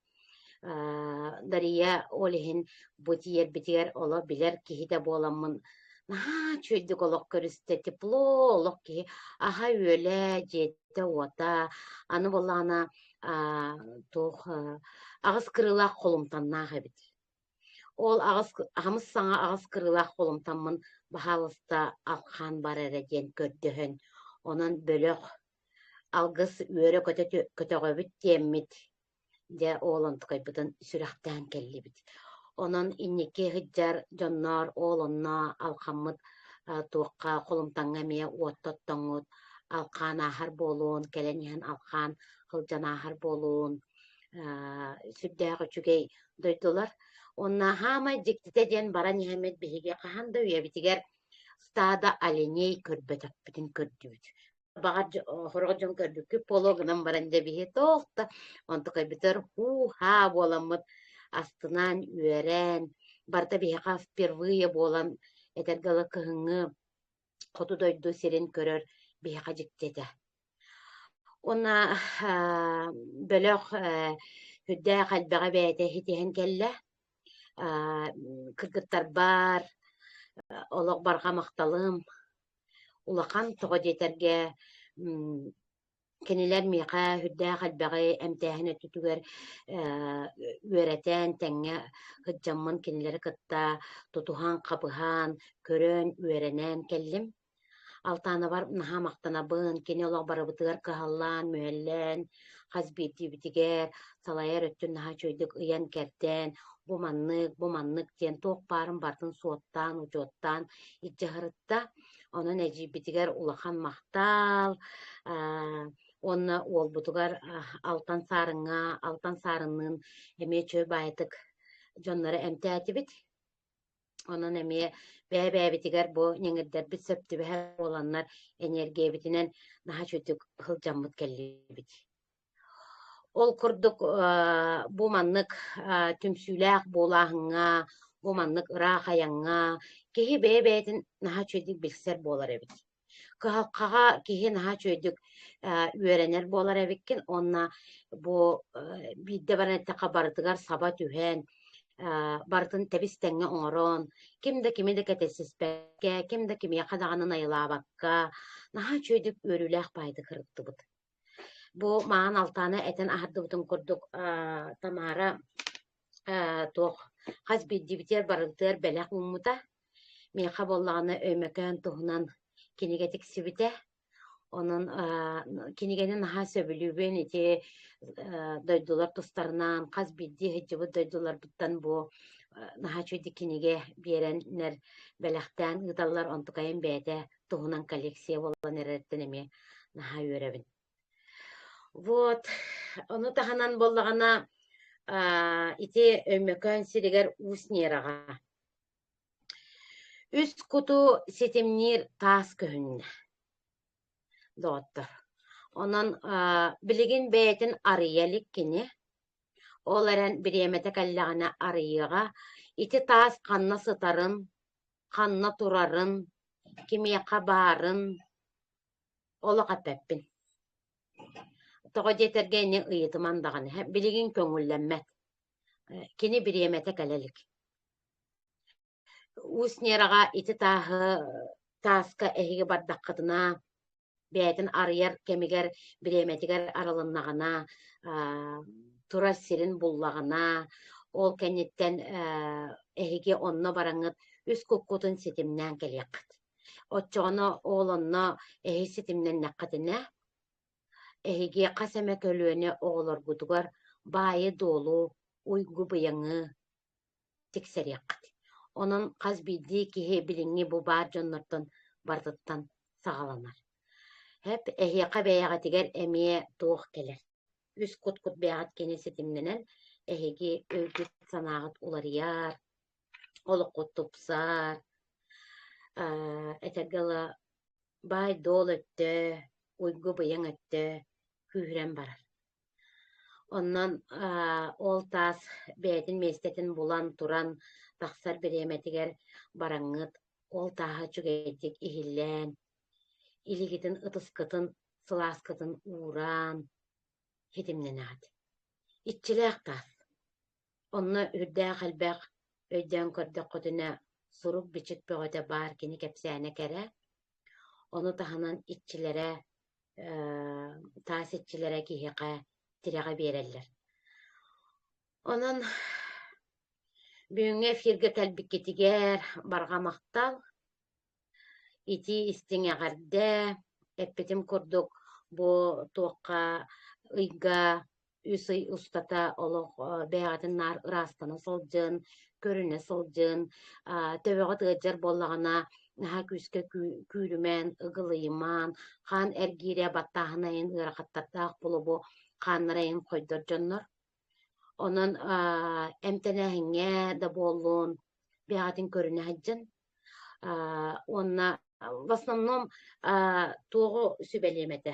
Дария олиһин бутиер битигер ола билер киһитэ буоламмын чөйдүк олох көрүстэ тепло олох киһи аха үөлэ дьиэтэ уота аны боллаана туох агыс кырылаах холумтаннаах эбит. Ол хамыс саҥа агыс кырылаах холумтанмын баһаалыста алхан бар эрэ диэн көрдөһөн онон бөлөх алгыс үөрэ көтөҕөбүт диэммит де оолон тукайбытын сүрэхтээн келлибит. Онон инники хыджар дьонноор оолонно алхаммыт туокка холумтаңҥа миэ уоттоттоҥут алхаан аахар буолуун кэлэниһэн алхаан хылдьан аахар буолуун сүрдээх үчүгэй дойдулар. Онна хаамай дьиктите диэн баран иһэмит биһиги хаһан да үөбитигэр стаада оленей көрбөтөкпүтүн көрдүбүт. Багар хорого дьон көрдүккү пологунан баран да биһи тоохта онтукайбытыр хуу-хаа буоламмыт астынан үөрэн барда биһиха впервые буолан этергалы кыһыҥҥы хоту дойду сирин көрөр биһиха дьиктете. Онна бөлөх хүддээх албаҕа бэйэтэ хитиһэн келлэ кыргыттар бар олох барга макталым улахан тоҕо диэтергэ кенилер миэхэ хүддээх албаҕы эмтээһинэ түтүгэр үөрэтэн тэҥҥэ хыджаммын кинилери кытта тутуһан хабыһаан көрөн үөрэнэн келлим. Алтаана бар наһаа мактанабын кини олох барыбытыгар кыһаллаан мүһэллэн хас биирдиибитигэр салайар өттүн наһаа чөйдүк ыйан кэртэн бу маннык диэн туох баарын бартын суоттаан учуоттаан итдьаһырытта онон эдьиибитигэр улахан махтаал онна уолбутугар алтан саарыннын эмиэ чөй баайытык дьоннора эмтээттибит. Онон эмиэ бэбээбитигэр бу ньиҥирдэрбит сөптүбэһэр буоланнар энергиэбитинэн наһаа чөйдүк хылдьаммыт келлибит. Ол курдук бу маннык түмсүүлээх буолааһыҥҥа, бу маннык ыраах аяҥҥа киһи бэйэбээтин наһаа чөйдүк билсэр буолар эбит. Кыһалхаҕа киһи наһаа чөйдүк үөрэнэр буолар эбиккин, онна бу биирдэ баран эттэххэ барытыгар саба түһэн бартын тэбис тэҥҥэ оҥороон ким да кими да кэтэссиспэккэ, ким да кимиэхэ даҕаны найылаабакка наһаа чөйдүк үөрүүлээх баайдык ырыттыбыт. Бу маан алтаана этэн аһардыбытын курдук Тамара туох хас биирдибитер барытыар бэлэх ууммута миэхэ боллаҕына өймөкөөн туһунан кинигэ тиксибитэ. Онон кинигени наһаа сөбүлүүбүн ити дойдулар тустарынан хас биирдии хыджыбыт дойдуларбыттан бу наһаа чөйдүк киниге биэрэннэр бэлэхтээн ыыталлар онтукайын бээтэ туһунан коллекция болан эрэрттэн эмиэ наһаа үөрэбин. Вот, ону таһанан боллаҕына ити өймөкөөн сиригэр уусниэраҕа. Үс куту сетимниир таас көһүннэ. Доттор. Онон билигин бэйэтин арыйалик кини. Ол эрэн бириэмэтэ кэллэҕинэ арыйыга ити таас ханна сытарын, ханна турарын, кимиэхэ баарын олоҕа пэппин. Тоҕо диэтэргэ ини ыйытыман даҕаны. Билигин көҥүллэммэт. Кини бириэмэтэ кэлэлик. Уусниэраҕа ити тааска эһиги бардаххытына бэйэтин арыйар кемигэр бириэмэтигэр аралыннаҕына тура сирин буллаҕына ол кэнниттэн эһиги онно бараҥҥыт үс куккутун ситимнээн кэлиэххит. Оччоҕоно оолонно эһи ситимнэннэххитинэ эһиги хас эмэ көлүөнэ оҕолорбутугар баайы дуолу уйгу быйаҥы тиксэриэххит. Онон хас биирдии киһи билиҥҥи бу баар дьоннортон бартыттан саҕаланар. Хэп эһиэхэ бэйэҕэтигэр эмиэ туох келер. Үс кут бэйэҕэт кини ситимнэнэн эһиги өйдүк санааҕыт уларыяар, олоққут тупсаар, этэгыла баай доол өттө, уйгу быйаҥ өттө күүрэн барар. Оннан ол тас бәйтін местетін булан туран тахсар береметигер бараңыт ол таһа чүгәйтик иһиллән илигитин ытыскытын сылааскытын ууран хитимненаат итчилээх тас онно үрдää халбах өйдөөн көрдө котуна сурук бичик бöҕөтө баар кини кэпсээнэ кэрэ ону таһанан итчилэрэ таас итчилэрэ киһиэхэ тирэҕэ биэрэллэр онон бүҥҥэ эфиргэ кэлбиккитигэр барҕамахтал ити истиҥэҕэрдэ эппитим курдук бу туохха ыйга үс ый устата олох бэйэҕатын наар ыраастана сылдьын көрүнэ сылдьын төбөҕө тыадьар буоллаҕына наһа күүскэ күүрүмэн ыгылыйымаан хаан эргиирэ баттааһынайын ыарахаттардаах булубу хааннарайын хойдор дьоннор онон эмтэнээһиҥҥэ да буоллуун бэйэҕатын көрүнэһэдьин уонна в основном туоҕу сүбэлиэмэтэ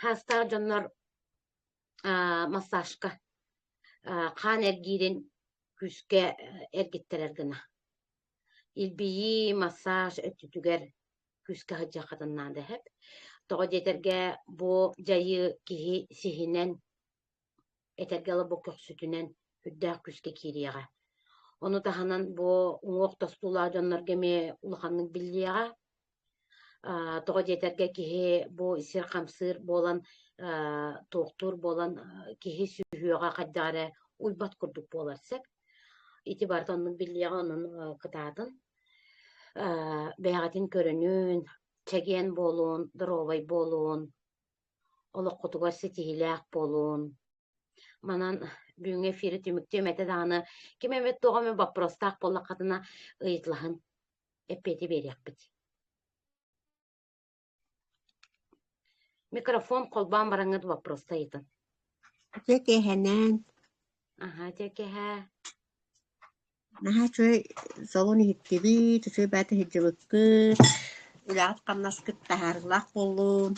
хаастаах дьоннор массажка хаан эргиирин күскэ эргиттерэр гына илбии массаж өттүтүгэр күскэ хаджахатыннаан дэһэп тоҕо диэтэргэ бу дьайы киһи сиһинэн этэргэлэ бу көхсүтүнэн үрдээх күскэ киириэҕэ ону таһанан бу уҥуох тостуулаах дьоннор гэмиэ улаханнык биллиэҕэ тоҕо диэтэргэ киһи бу сир хамсыыр буолан туохтуур буолан киһи сүһүөҕэ хадьаҕарэ уйбат курдук буолар сэп ити барыта оннук биллиэҕэ онон кытаатын бэйэҕэтин көрөнүүн чэгиэн буолуун доровой буолуун олоххутугар ситиһилээх буолуун манан бүҥҥэ эфири түмүктүөм этэ даҕаны ким эмит туоҕа вопростаах буоллаххатына ыйытлаһын эппиэти биэриэхпит микрофон холбаан бараҥҥыт вопроста ыйытын Текеһэнэн текеһэ наһа чөй солон иһиттиби төсөй баата хиджибыккыт үлэҕит хамнаскыт таһаарылаах боллуун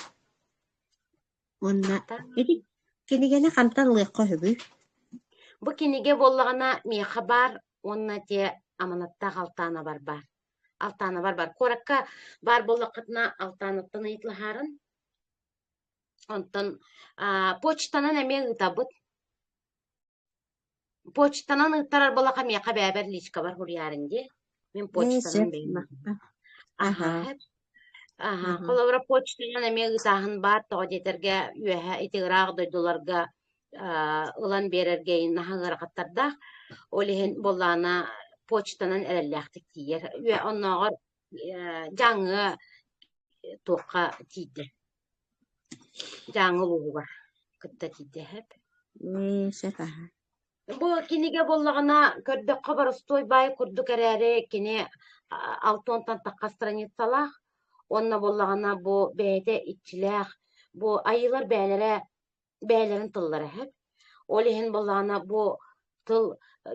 онна эди кинигэне хантан лыахха хөбү бу киниге буоллаҕына миэхэ баар уонна тиэ аманаттаах алтаана бар куоракка баар буоллаххытына алтаанаттан ыйытлаһаарын онтон почтанан эмиэ ыытабыт почтанан ыыттарар буоллаха миэхэ бээбэр личка бар хуруйаарын дии мен почтанан холобура почтанан эмиэ ыытааһын баар тоҕо диэтэргэ үөһэ итигыраах дойдуларга ылан биэрэргейин наһа ыарахаттардаах олиһин буоллаана почтанан эрэллээхтик тиийэр онноогор жаңы туохха тиийдэ жаңы улуугар кытта тиийдэһэп сэтаһа бу киниге буоллаҕына көрдөккө барыстой баай курдук эрээри кини 6-10 такка страницалаах онна буоллаҕына бу бэйэтэ итчилээх бу айылар бээлэрин тыллара эһэп олиһин буоллаҕына бу тыл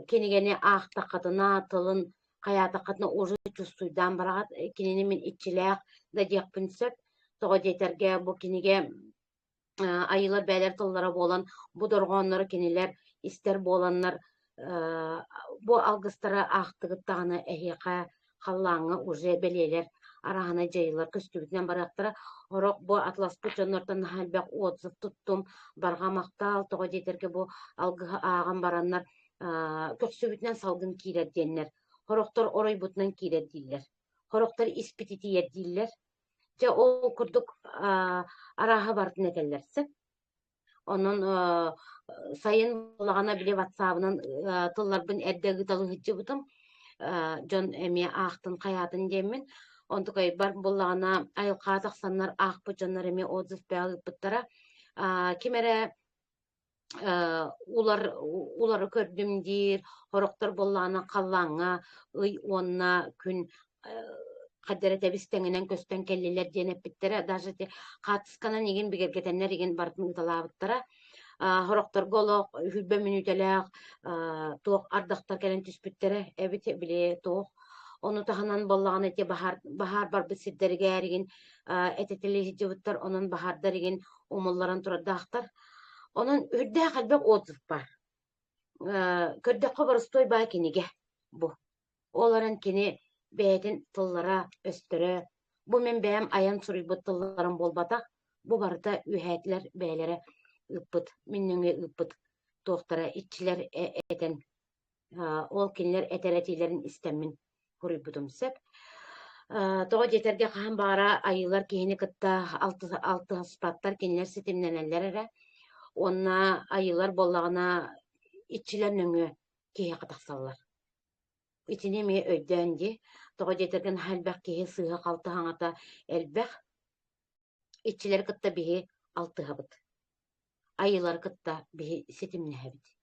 кинигени аахтаххатына тылын хайаатаххатына уже чувствуйдаан бараҕат кинини мин итчилээх да диэхпин сөп тоҕо диэтэргэ бу киниге айылар бээлэр тыллара буолан бу дорҕооннору кинилэр истер буоланнар бу алгыстара аахтыгыттаҕына эһиэхэ халлааҥҥа уже белиэлэр араһына дьайылар көстүбүтүнэн барыахтара орох бу атласпыт дьоннортон наһаалбах уотсук туттум барҕамахтаал тоҕо диэтэргэ бу алгыһа ааҕан бараннар көхсүбүтүнэн салгын киирэр диэннэр хорохтор оройбутунан киирэр дииллэр хорохтор испити тиийэр дииллэр же ол курдук арааһа бартын этэллэрсэ онон сайын буолаҕана били ватсаабынан тылларбын эрдэ ыыталы хыджыбытым дьон эмиэ аахтын хайаатын диэммин онтукай бар буоллаҕана айылхаа тахсаннар аахпыт дьоннор эмиэ отзыв бээҕыппыттара кимэрэ улары көрдүм диир хорохтор буоллаҕына халлааҥҥа ый уонна күн хаддара тэбистэҥинэн көстөн келлилэр диэнэппиттэрэ даже хаатысканан игин бигэргэтэннэр игин бартын ыыталаабыттара хорохторго олох хүлбэ мүнүтэлээх туох ардахтар кэлэн түспүттэрэ эбит били туох ону таһанан боллаҕына ити баһаар барбыт сирдэригээригин этетилиһиджибыттар онон баһаардаригин умулларан турардаахтар Onun ürdä kalbek otuz var. Kördä kabarıstoy bay kinige bu. Olaran kini beytin tıllara östürü. Bu men beyam ayan suribut tılların bolbatak. Bu barda ühetler beylere ıppıt, minnüňe ıppıt. Tohtara iççiler eten, ol kinler eteretilerin istemmin huributum sep. Toğa jeterge kahan bara ayılar kihini kıtta altı spatlar kinler sitimleneller ere. Onna ayılar bollağına iççiler nöngü kihe kataksallar. İçine mi öddendi. Toğa jetergen halbek kihe sığha kaltı hangata elbek. İççiler kıtta bihi altı habıt. Ayılar kıtta bihi sitimne habit.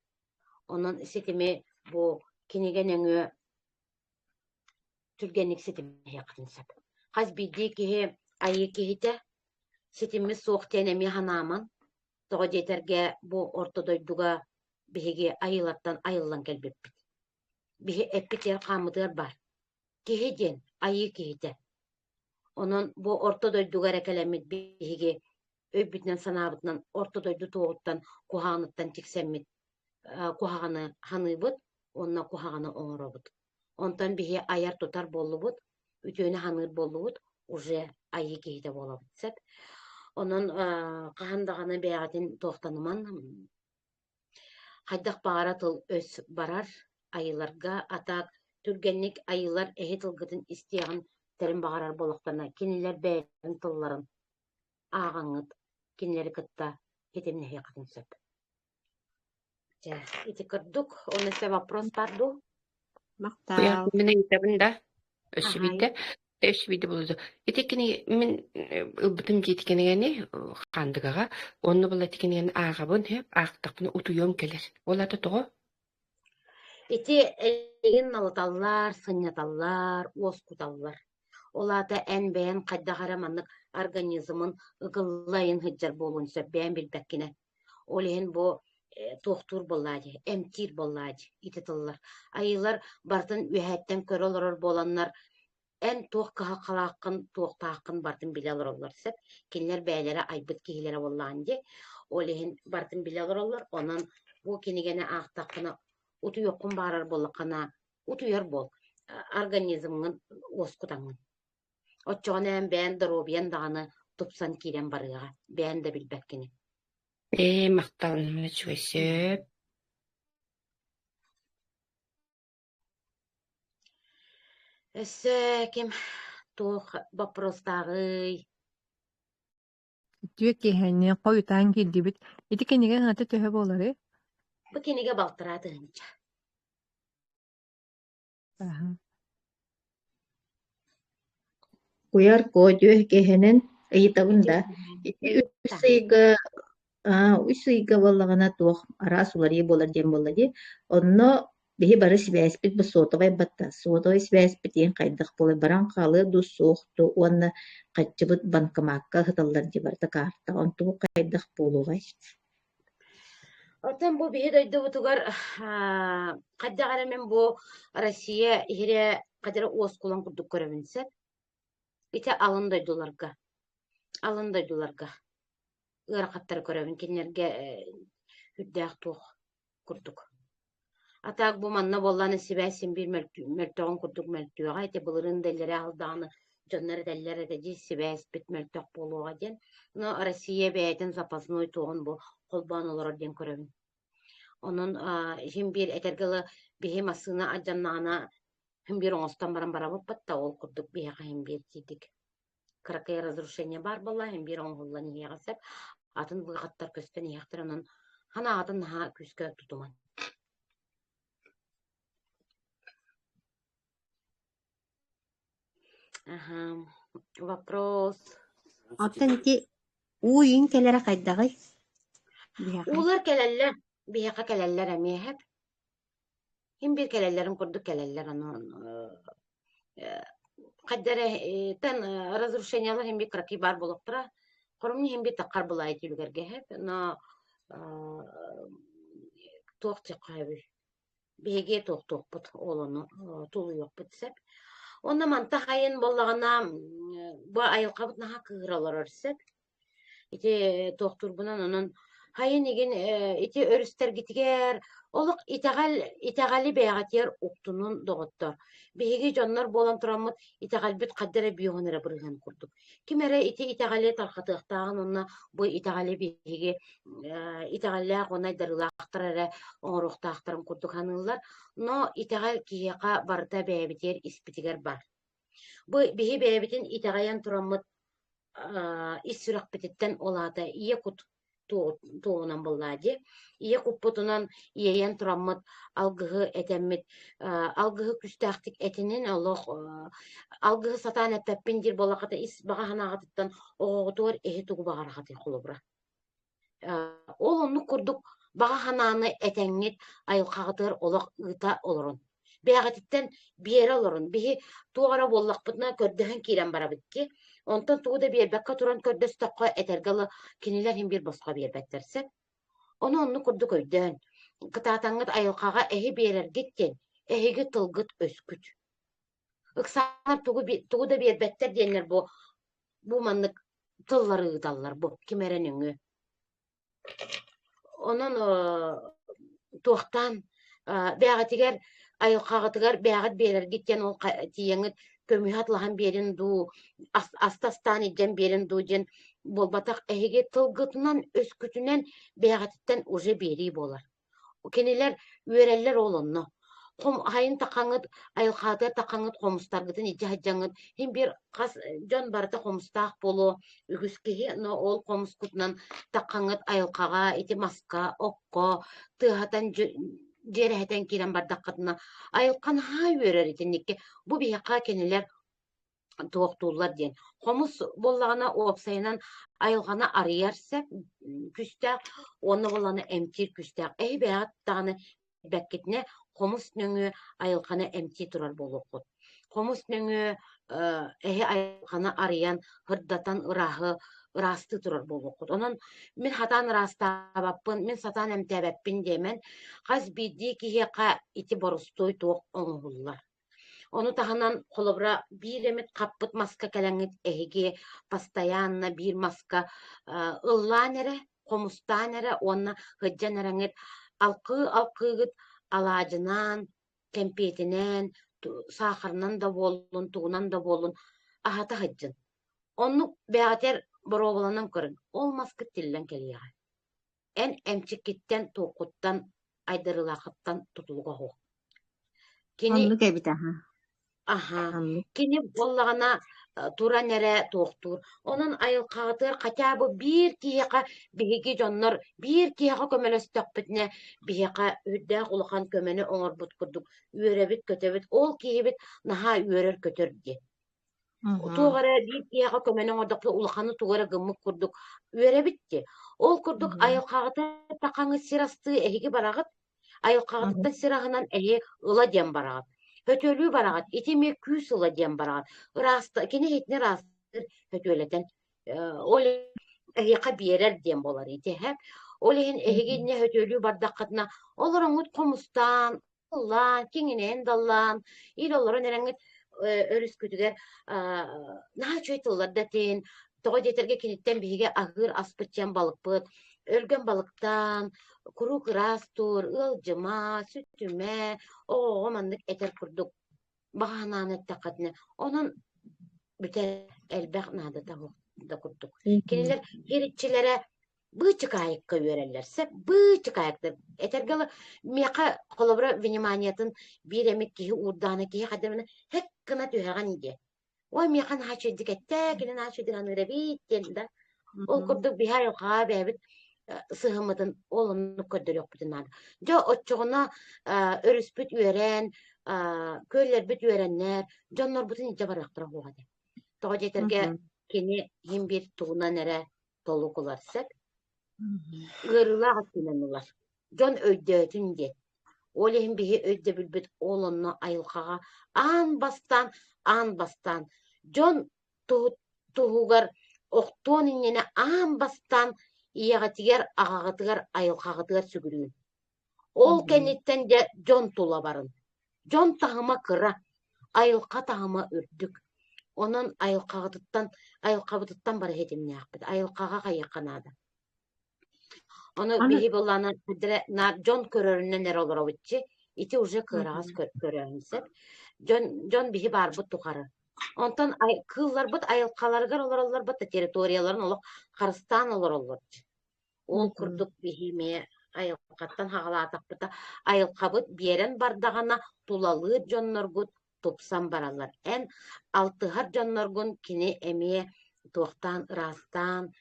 Onun sitimi bu kinige nöngü türgenlik sitimi yakın sap. Haz bildi ki ayı kihite sitimi soğuk tenemi hanaman. Toğa jeterge bu ortodoyduga bihigi ayılardan ayıllan gelbepit. Bihi epiter kamıdır var. Kihiden ayı kihite. Onun bu ortodoyduga rekelemit bihigi öbütnen sanabıtnan ortodoydu toğuttan kuhağınıttan tiksemmit kuhağını hanıbıt, onna kuhağını oğrabıt. Ondan bihi ayar tutar bollubut, ütüne hanır bollubut, уже ayı kihide bolabıt sep. Onun kahandağını beyatin tohtanıman haydak bağıra tıl öz barar ayılarga atak türgenlik ayılar ehet ılgıtın isteyen terin bağırar boluklarına kiniler beyin tılların ağanıt kinileri kıtta hetemine yakın sep. İti kırdık, onun ise вопрос bardu. Мактал. Мина итабында Aha, өшбиде болду. Итекини мен ылбытым жеткенегени хандыгага, онну була текенеген агабын хеп актакны утуйом келер. Оларды того. iti egin alıtallar, sınyatallar, oskutallar. Olata en beğen kaddağaramanlık organizmin ıgıllayın hıccar bolunca beğen bilbekkine. Olehin bu tohtur bolladı, emtir bolladı, ititillar. Ayılar bartın ühetten kör olurur bolanlar en toh kaha kalakın, toh taakın bartın bilalır olurlar sep. Kinler beylere aybıt kihilere bollandı. Olehin bartın bilalır olurlar. Onun bu kinigene ağtakını utu yokun barar bolakana, utuyar bol. Organizmin oskutanın. Oçoğun en beğen darobiyen dağını tupsan kiren barığa. Beğen de bilbekkini. Макталын чүгөсөп. Kim toh вопрос-тагы. Түйе киһэнниэ хойутаан киирдибит. Ити кенигэн аты төһө буолары. Bu kinige baltıra tığınca. Куяр кодьё кеһенен ыйытабында. Үс ыйга боллагана туох араас уларии болар диэн боллади. Онно биһи бары сибээспит бу суотабай батта. Суотабай сибээспит диэн хайдах болай баран хаалы дус суохту уонна каччыбыт банкомакка хыталлар ди барда каарта. Онту хайдах болугай. Otan bu bihi doydu butugar kaddagara men bu Россия ihire kadara oskulan kurduk görebinsek. İte alın doydularga. Alın doydularga. Irakattar görebin kinlerge hüddäk tuğ kurduk. Atak bu manna bollanı sibesin bir meltoğun kurduk meltoğu. Ite bulurun dellere aldağını jonları dellere de cis sibes bit meltoğ boluğa den. No Россия beytin zapasını oytuğun bu kolban olur den görebin. Onun hem bir etergeli bihi masına acannağına hem bir oğustan baran barabıp batta ol kurduk bihi hem bir dedik. Krakaya разрушение бар болла, hem bir oğulla niye gasep. Atın vıgattar kösten yaktır onun. Hana atın ha küske tutuman. Aha, вопрос. Оттан ити уйун келere хайдагай. Ular keleller, biyaka keleller emi hep. Hem bir kelellerin kurduk keleller onun. Kaddere ten разрушениялар hem bir kraky bar boluktara. Korumni hem bir takar bulay tülgerge hep. No toq çıqabi. Bege toq put olunu tulu yok bitsep. Onda manta hayın bollagana bu ayıl qabıt naha kıralar örsep. İte toqtur bunan onun Hayın egin iti örüster gitiger oluk itagali beğatiyer uktunun doğuttor. Bihigi jonlar bolan turamut itagal bit kaddere biyonere bırıhan kurduk. Kimere iti itagali tarxatıqtağın onna bu itagali bihigi itagali onay darılaqtırare oğruqtağtırın kurduk hanılar. No itagal kiyaqa barda beğbitiyer ispitiger bar. Bu bihi beğbitin itagayan turamut issüraq bititten olada iya kut tuğunan bulladı. İya kupputundan iyeyen turamut algıhı etemmit algıhı küstahtik etinin Allah algıhı satan etteppindir bolaqata is bağa hanağatıttan oğutur ehi tuğu bağıraqatı kulubra. Ol onu kurduk bağa hanağını etengit ayılqağıtır olaq ıta olurun. Beğatitten bir yere olurun. Bihi tuğara bollaqpıtına kördüğün kiren bara bitki. Ondan tuğu da bir bekka turan kördüs toqqa etergalı kiniler hem bir bosqa bir bekterse. Onu kurduk öydön. Kıtatangıt ayılqağa ehi berer gittin. Ehigi tılgıt ösküt. Iksanar tuğu da bir better diyenler bu manlık tılları ıdallar bu kimerenüngü. Onun tuğtan beğatiger ayılqağıtıgar beğat berer gitten ol tiyeŋit kömühatlahan berin du astastan eden berin du jen bolbatak ehige tılgıtından öskütünen beğatitten uje beri bolar. O keniler üyereller olunno. Hayın taqaŋıt ayılqağıtıgar taqaŋıt qomustargıtın ije hajjaŋıt hem bir qas jon barata qomustaq bolu ügüskehi no ol qomuskutnan taqaŋıt ayılqağa iti maska okko tığatan jereheten kiren bardaqatına ayılqan ha üyerer itinnikke bu bihaqa keniler tuoqtuullar diyen. Qomus bollağına opsayınan ayılğana arıyarsa küstaq onu bollağına emtir küstaq. Beğat dağını bekketine qomus nöngü ayılğana emtir turar boluqut. Qomus nöngü ayılğana arayan hırdatan ırahı ırastı turar boluqut. Onun min hatan ırastabappın, min satan emtebeppin demen qaz biddi kiheqa iti borustoy tuoq oňullar. Onu tahanan kolobra bir emit kappıt maska kelengit ehigi pastayanna bir maska ıllanere komustanere onna hıccanarangit alqıgıt alacınan kempetinen saharnan da bolun tuğunan da bolun ahata hıccın. Onu beater borobalanan körün. Ol maska tillen keliya. En emçikitten toquttan aydırılaqıttan tutuluğa ho. Kini Anlık ebit aha. aha. Anlık. Kini bollağına tura nere toğtur. Onun ayılqağıtır qatabı bir kiyaqa bihigi jonlar bir kiyaqa kömeles tökbütne bihaqa üddä uluqan kömeni oňor but kurduk. Üyerebit kötebit ol kiyibit naha üyerer kötördi. Tuğara bir kiyaqa kömeni oňordakly uluqany tuğara gymyk kurduk. Üyerebitti. Ol kurduk ayılqağıtır taqaňy sirasty ehigi baragıt. Ayılqağıtdan sirahanan ehi ıla diyen baragıt. Hötölüğü baragat, itime küs ıla diyen baragat. Rasta, kene hitne rastır hötöleten. Ole ehiqa biyerer diyen bolar iti hep. Olehin ehigine hötölüğü bardakatna. Olur oňut komustan, allan, kenginen dallan. Il olur nerengit örüs kütüger. Naha çöýtıllar datin. Toğa jeterge kinitten bihige ahır aspıtçan balıkpıt. Ölgen balıktan, kuru kırastur, ılcıma, sütüme, o mandık eter kurduk. Bahananı takatne. Onun büter elbek nada da kurduk. Keniler geritçilere bıçık ayıkka vererlerse bıçık ayıktır. Etergalı meka kolobra vinimaniyatın bir emek kihi urdanı kihi kadarını hek kına tühegan ide. O mekan haçedik ette, kinin haçedik anıra bitti. O kurduk biha yok abi evet. Sığımıdın olumlu kördür yok bütün adı. Jo otçoğuna örüspüt üyeren, köyler büt üyerenler, jonlar bütün iyice baraktır o hadi. Toğa jeterge kini hem bir tuğuna nere dolu kularsak, ığırıla atınanılar. Jon öydötün de. Olehim bihi öyde bülbüt olunna ayılkağa an bastan. Jon tuğugar oktuğun inene an bastan iyagatiger, ağagatiger, ayılkağatiger sügürüün. Ol kenitten de jon tula barın. Jon tahıma kıra, ayılka tahıma ürdük. Onun ayılkağıtıttan bara hedimne akbıdı. Ayılkağa kayıkanada. Onu Аны bihi bolana na John köröründen er olur ovitçi. İti уже kırağız körörünsep. John bihi bar bu tukarı. Ondan kıllar bıt ayılkalargar olur bıt teritoriyaların olur. Karıstan olur. Ol kurduk bihimi ayılkattan hağalatak bıta. Ayılkabıt bieren bardağına tulalı John'lar topsan baralar. En altıhar John'lar kini emiye tuğtan, rastan,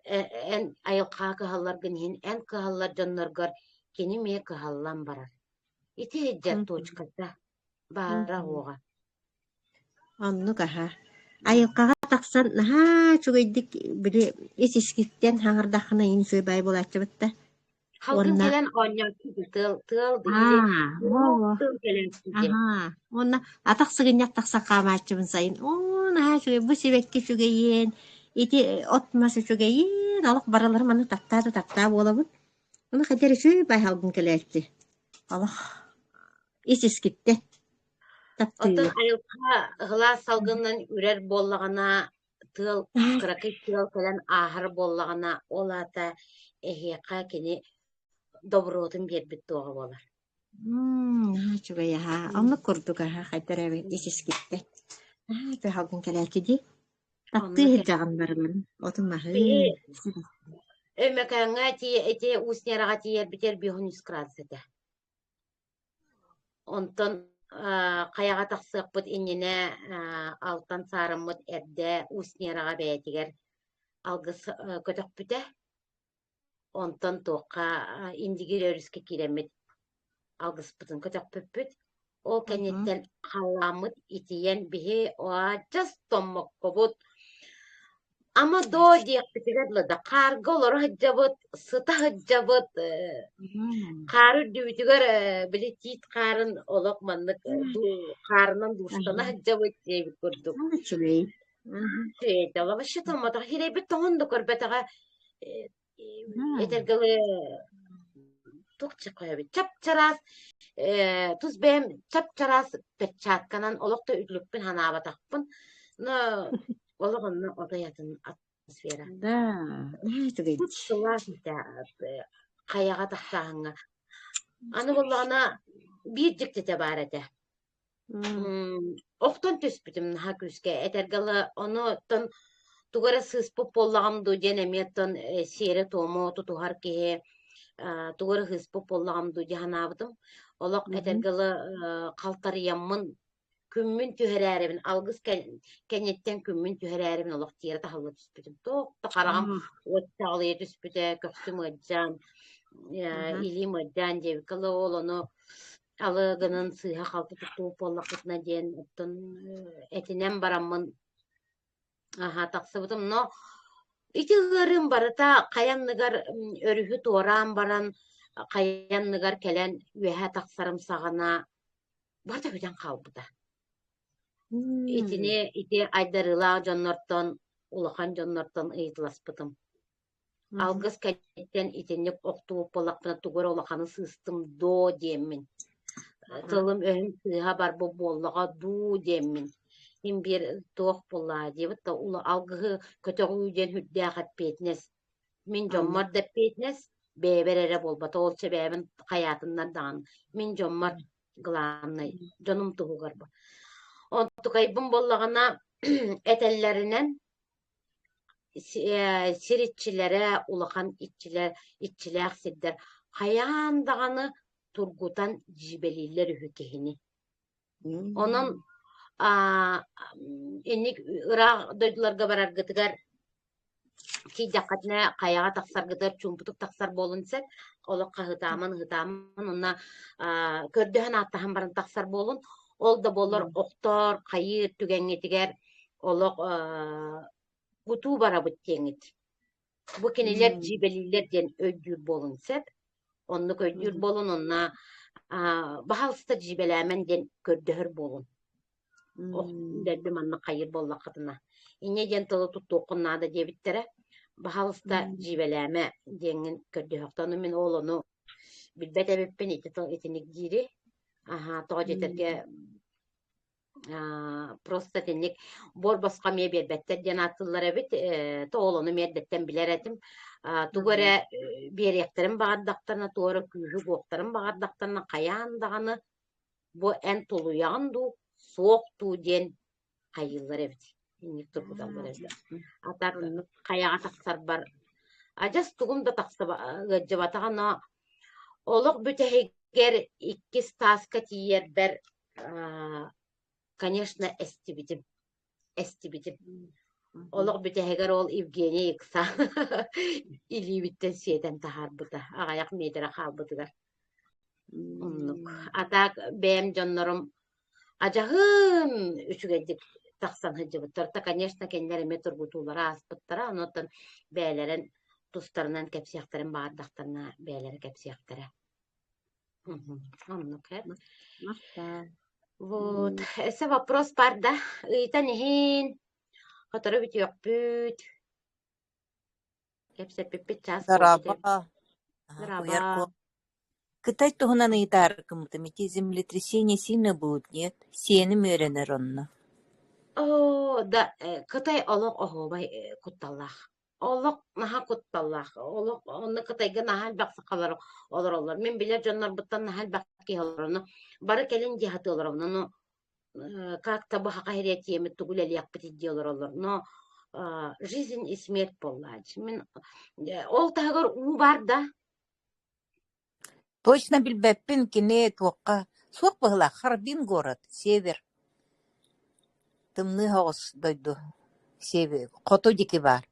en ayılka kıhallar gınhin, en kıhallar John'lar kini miye kıhallan barar. İti heccat toçkata bara hoğa. Онну каха. Айылкаға тақсан, наха, чугайдик бири ис-искиттен хаңардахына ин сөйбай болачыбытта. Halkın Онна, gelen anyak tığıl dihili. во-во. Tığıl gelen size. Онна, атақ сыгыньяк тақсан қамаачыбын сайын. О, наха, чугай, бу себекке чугайен, ити отмасы чугайен, алақ баралар маны таптаа болабыт. Оны хадер сөйбай халгын келәлти. Алақ, ис-искитте. Otun Таптыйы. ayılka hıla salgından ürer bollağına tığıl kırakı tığıl kelen ahır bollağına olata ehiyaka kini dobrotun bir bit doğu bolar. Чугай, онны курдук, хадер эбе, ис-искитте. Чугай халгын келәлти ди. Таптыйы жағын барыларын. Отымахы. Bihi ömekanga eti usneraga tiyer biter bihun iskrasete. Ondan kayaga taksıqpıt inine altan sarımıt erde usneraga beyetiger algıs kötök büte. Ondan toqa indigir örüske kiremit algıspıtın kötök püppüt. O kenyetten kalamıt itiyen bihi o just tommok kobut. Ama do diye bitigadla da karga olur hıccabıt, sıta hıccabıt, karı düğütüger bile tit karın olak manlık karının duştana hıccabıt diye bir kurduk. Чугай. Evet, ama şu tamata hire bir tohon da kurbetaga etergalı tukça koyabilir. Çapçaras, tuz benim çapçaras petçatkanan olak da üglükpün hanaba takpın. Olak onun odayatın atmosfera. Да, чугай. Tuttular da kayağa taktağına. Anı bollağına bir cikti tebarete. Oktan töspütüm ha küske. Etergalı onu tugara sıspı bollağım du cenemiyattan seyre tomu tutuhar ki tugara hıspı bollağım du cehanabıdım. Olak etergalı kaltarıyamın kümmün tüherərimin, algız kenyetten kümmün tüherərimin olaq tiyere tahallı tüspütüm. Toqta qarağım, ottağlıya tüspüte, köftüm ödcan, ilim ödcan, cevikalı olunu alığının sıyha qaltı tutup ollaqıtına diyen etinen baramın taqsıbıdım. No, iti ığırım barıta kayanlıgar örühü toğran baran, kayanlıgar kelen üyehe taqsarım sağına barda hüden qalbıda. Iti aydarıla jonnorton, ulakan jonnorton ıyıtlaspıtım. Algız kentten itinik oktuğup bolaqpına tugur ulakanı sığыстım do diyemin. Tılım öhüm sığha bar bu bollağa du diyemin. Hem bir toğ bollağa diyebit da ula algığı kötüğü üden hüddağat petnes. Min jommar da petnes, beberere bolbata olça bebin hayatından dağın. Min jommar gılanay, jonum tuğu garba. Ontukaybın bollağına etellerinin siritçilere ulakan itçiler sidder. Hayandağını turgutan jibeliler hükehini. Onun ennik ıra döydülarga barar gıtıgar ki dakatına kayağa taksar gıdır, çumputuk taksar bolunsak, olakka hıtamın, onna kördüğün attahan barın taksar bolun, ol da bollar oktor, kayır, tügengetiger, olak gutu barabıt dengit. Bu keniler jibeliler den öydür bolunsak, onluk öydür bolun, onna bahalsta jibelemen den kördüğür bolun. Oh, derdim anna kayır bolla kadına. İnne den tılı tuttu okunna da debittere. Bahalsta jibeleme dengin kördüğüktanı min oğlunu bilbet ebeppen itinik giri. Aha, toğa jeterge Просто тенник бор басқа мие бербеттер жанатылар эбит тоолону мердеттен билер этим. Тугара беректерин багардактарына туора күйү гоктарын багардактарына каяндаганы бу эн тулуянду сокту ден кайыллар эбит. Инник турбуталлар эбит. Атак каяга таксар бар. Ажас тугумда такса гыджабатагана олық бүтәһигер иккис таска тиер бер, конечно, эстибитим. Олық бүтәһигер ол Евгений Икса илибиттен сиетен тахар бута. Агаяк медера халбытыгар. Атак бэм жоннорум ажагын үчүгедик таксан хыджыбыттар. Конечно, кенлериме турбутулара аспыттара, онотон бээлерин тустарынан кепсияктарын баардактарына бээлери кепсияктары. Оннук, Вот. Ese вопрос бар да. Ыйта нехин. Которой бит ёкпүт. Кепсеппит час болду. Здрава. Кытай туһунан ыйтаар кымытымити землетрясение сильно будет, нет? Сеним öğrenер онно. Да, Кытай олок охобай кутталлах. Олок наха кутталлах. Олок онны Кытайга нахал баксы калар олар. Мен билер жоннор буттан нахал бакки олар. Бары келин жихаты олар. Ну как-то баха кахиретиемит тугулел якпыт диолар. Но жизнь и смерть поллач. Мен ол тагыр у бар да. Точно билбеппин кини туокка. Суок быгыла Харбин город, север. Тымны хогус дойду. Север. Кото дики бар.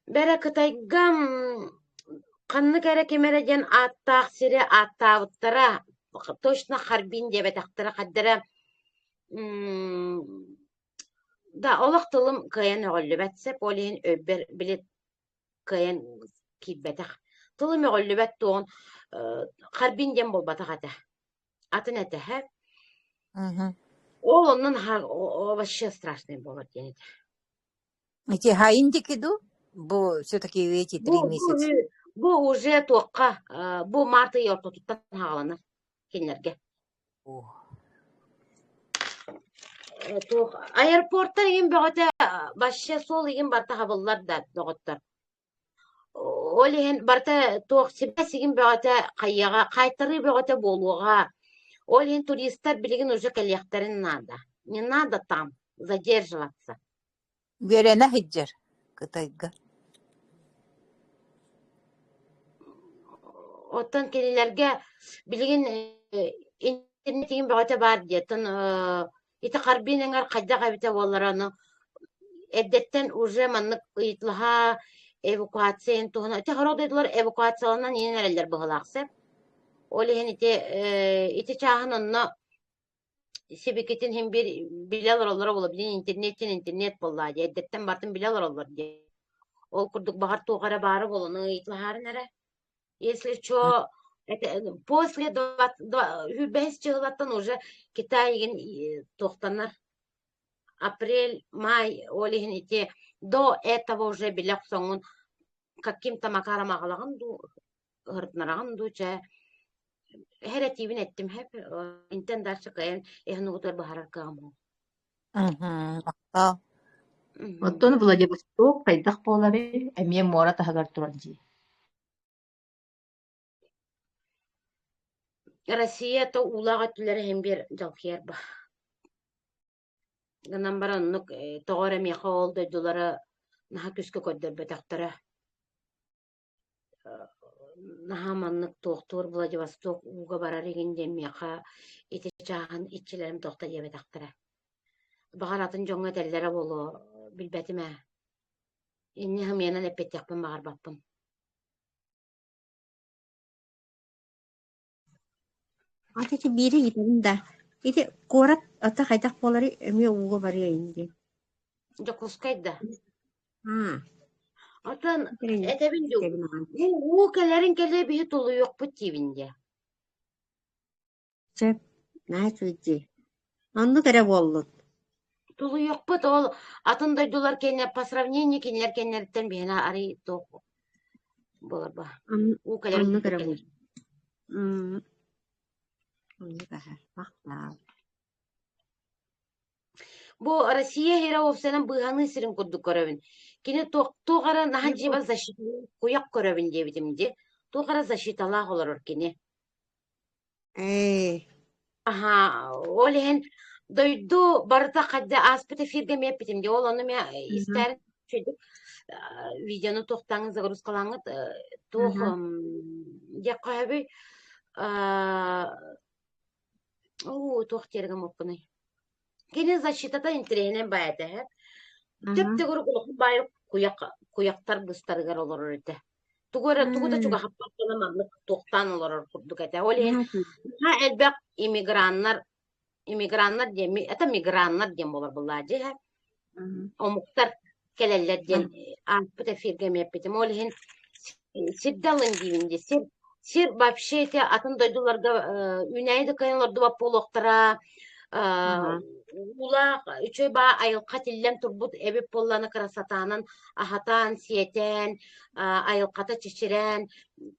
Бәрі Кытайгам қанны кәрі кемереден аттақ сире аттауыттара точно Харбин деп этақтара қаддара да олақ тылым кыян оғылы бәтсеп олейін өббер білет кыян кидбәтақ тылым оғылы бәт туғын Харбин дем болбатақ ата атын әті хәп ол онын вообще страшный болар денеді. Эти хаиндики ду? Бу все-таки эти 3 месяца. Бу уже тоққа, бу марты йорты туттан хағаланыр кенлерге. Аэропорттар еген бөғөте башша сол еген барта хабыллар да доғыттар. Ол еген барта тоқ себес еген бөғөте қайяға, қайтыры бөғөте болуға. Ол еген туристар білеген уже кәлияқтарын надо. Не надо там задерживаться. Верена хиджер Кытайга. Оттан келелерге билген интернет деген бөғөте бар детін ити Харбин эңер қайда қабита болараны эддеттен уже маннык ыйтлыха эвакуациян туһуна ити хородойдулар эвакуацияланан иен эрелер быһылаахсеп ол иһин ити чааһын онно сибикитин хим бир билер олора бола билин интернет болла ди эддеттен бартын билер олор ди ол курдук багар тугара бары болуну ыйтлыхарын эре если чо после 25 чыгылаттан уже Китай еген тоқтанар апрель, май олихин ити до этого уже билек соңун каким-то макарам ағалаған ду ыртнараған ду ча херетивин еттим хеп интен дарчы кайын эхну утар бахарар кагаму. Оттон Владивосток пайдах болары эмие мора тахагар туранжи. Россия то улага түлері hem bir жалкер ба. Ганан бараннук тоғара меха олды дулары наха күскі көддер бөтақтары. Наха маннык тоқтур Владивосток уға барар егенде меха ити чағын итчілерім тоқта де бөтақтары. Бағаратын жоңа тәлдері болу білбәтіме. Инне хымянан әппеттекпін бағар баппын. Ати бири гитем да. Ити корат ата хайдах болары эме уга барыя инде. Жокускайда. Atan etebin yok. Bu kalerin kale bir tolu yok bu tibinde. Çep ne çuji. Andı kere bollu. Tolu yok bu tol. Atın da dolar kene по сравнению kenler kenlerden bir hena arı to. Bolar ba. Bu kalerin kere bollu. Andı kere. Bakla. Бу Россия хера овсенен быһаны сирин курдук көрөбүн. Кини тоғара наһа жиба защита куяк көрөбүн дебитимди. Тоғара защиталаах олорор кини. Ага, олен дойду барыта кадда аспыта фирге меппитимди. Ол ону ме истер чөйдүк видеону тоқтаңыз загруз кылаңыз. Тох якабы тох тергем окуной. Кини защитата интеренен баята хеп. Тепте көрүп байып куяктар быстарыгар олорор эте. Тугута чуга хаппаттана мамлык токтан олорор курдук эте. Олен элбек иммигранттар дем, это мигранттар дем болор буллади хеп. Омуктар келелер ден аспыта фирге меппитим. Олен сирдалын дивинди. Сир вообще эте атын дойдуларга үнәйді кайынларды бап болуқтара улақ үчөй ба айылқа тиллен турбут эбип болланы красатанын ахатан сиетен айылқата чечерен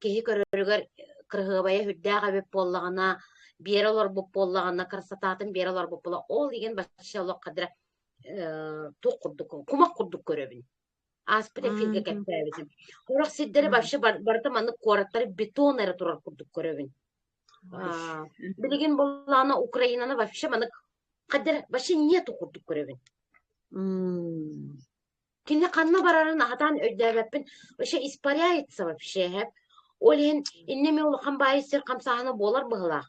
кеһи көрөрүгөр кыргыбая хүддәг эбип боллагана бералар буп боллагана красататын бералар буп болла ол деген башалык кадра тук курдук кумак курдук көрөбүн аспыта фирге кеппебитим орак сиддери вообще барыта маны кораттары бетон эре турар курдук көрөбүн билген болланы Украинаны вообще маны кадер вообще нету курдук көрөбүн кине канна барарын атан өйдөбөппүн вообще испаряется вообще хеп олен иннеме улхан байсыр камсааны болар быгыла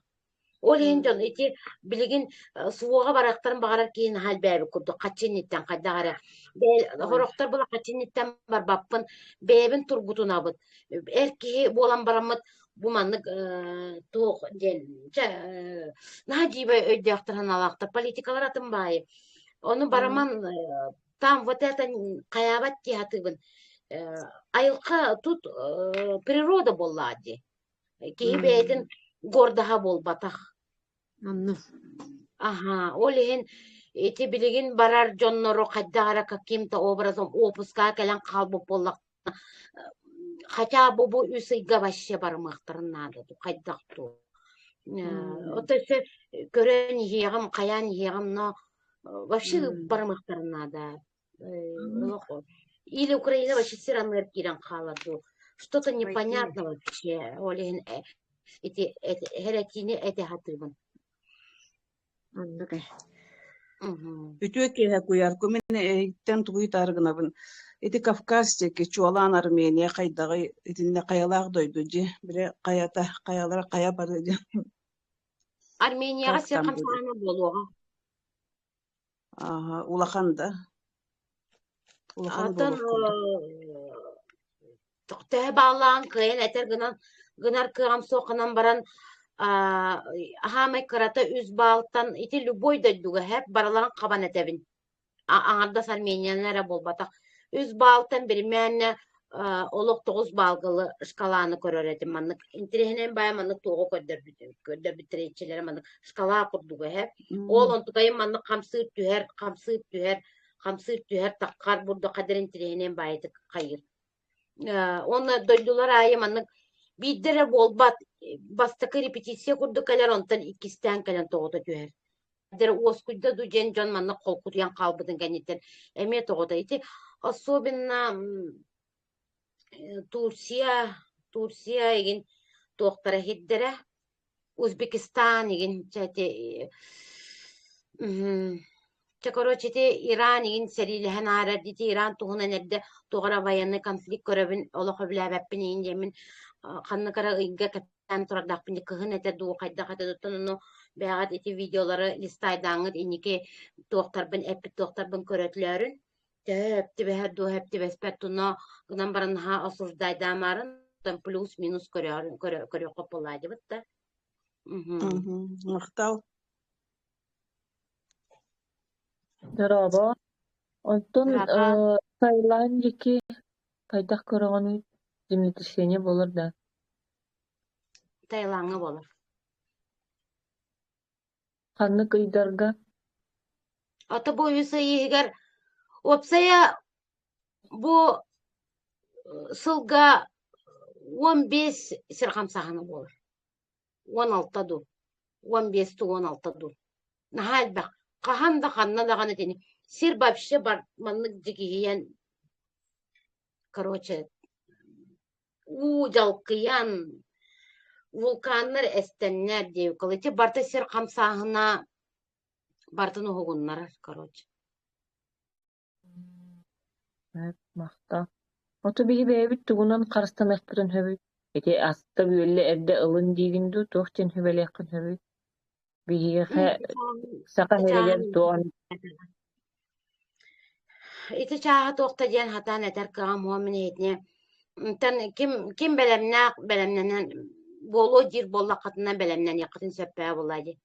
олен жон эти билген суога барактарын багарар кийин халбэби курдук каченниттен кайдагара хороктор була каченниттен бар баппын бэбин тургутунабыт эрки болан барамыт бу маннык тоок ден надибай өйдөктөрүн алактар политикалар атынбай onu baraman там вот это каябат тиятыбын айылка тут природа боллади кейбейтин гордаха болбатах ага олен эти билигин барар жонноро кайдагара каким-то образом опуска келен калбып боллак хотя бы бу үсыйга вообще бармактарын надо кайдакту отесе көрөн егим каян егим но вообще бармактарын надо или Украина вообще все равно киран каладу что-то непонятно вообще олен эти херекини эти хатыбын Ütüye kehe kuyar kumene itten tuğuy targınabın. Eti Kafkasya ki çualan Armeniya kaydağı etinde kayalar doydu di. Bire kayata kayalara kaya barı di. Armeniyaga sen kamsana boluğa. Aha ulakan da. Ulakan Atan boluq. toqtaya bağlan kıyın eter gınar kıyam soğanan baran hamay kırata üz bağlıktan iti lüboy doyduga hep baralan kaban etebin. Ağırda Armeniyanlara bol batak. Üz bağlıktan bir menne oluk 9 balgılı şkalanı körör edim manlık. İntirihinen baya manlık toğu kördür bitireyçilere manlık şkala kurduga hep. Olun tukayım manlık kamsıt tüher takkar burada kader intirihinen baydı kayır. Onu doydular ayı manlık Биддере болбат бастакы репетиция курдук алар онтан икистен калан тоғыта түйер. Дер оскуйда дуджен жон манна колкутуян калбыдын ганеттен эме тоғыта ити. Особенно Турция еген тоқтара хиддере. Узбекистан еген чати короче Иран еген серилихен арар дити Иран туғына нерде тоғыра военный конфликт көрөбүн олоқы биләбәппин еген жемин Kanlıkara ıgga kaptan turadaq bindi kıhın ete duğu kayda kayda tutun onu beğat eti videoları listaydanıd iniki toğtarbın epi toğtarbın körötlerin hepti ve her duğu hepti vespet tunu gınan baran ha osurdaydamarın plus minus körüyor kopolaydı bitti. Mıhtal. Merhaba. Ondan Tayland'daki kaydak көрөгөнү землетрясение болор да. Taylang'a bolur. Канны кыйдарга Ata bu yüzü yiğer opsaya bu sılga 15 sirham sahana bolur. 16 dur. 15 to 16 dur. Nahal bak Kahan da kanna da kanı deni. Sir babşe barmanlık digiyen karoçe. Jalkıyan vulkanlar estenler diye kılıçı. Barta sir kamsahına Бартын оғуннар, короче. Махта. Ото биһи бэйэбит тугунан харыстанахпытын хөбүт. Эти аста бүөлле эрдэ ылын диигинду туохтен хөбэлиэххин хөбүт. Биһиэхэ сака хэрегэр туон. Ити чааға тоқта ден хатан этер кыгам хуамын етіне. Тан ким белемнен боло дир болла қатынан белемнен яқытын сөппää болады.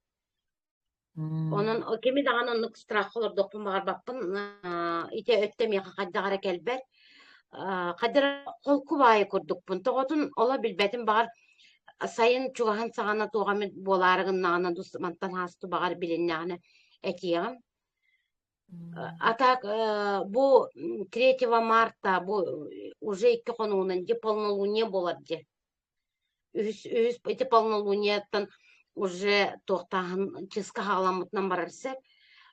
Onun kimi dağın onluk strah olur dokun bağır bappın ite öttem yaqa qaddağara kelber qadir qol kubay kurduk bun toğutun ola bilbetin bağır sayın çuğahan sağana tuğamı bolarığın nağına dusmantan hastı bağır bilinneğine etiyağın. Atak bu 3 marta bu уже 2 konuğunun de polnoluniye bolardı. Üs ite polnoluniyattan уже тоқтағын чиска халамытынан барарсак,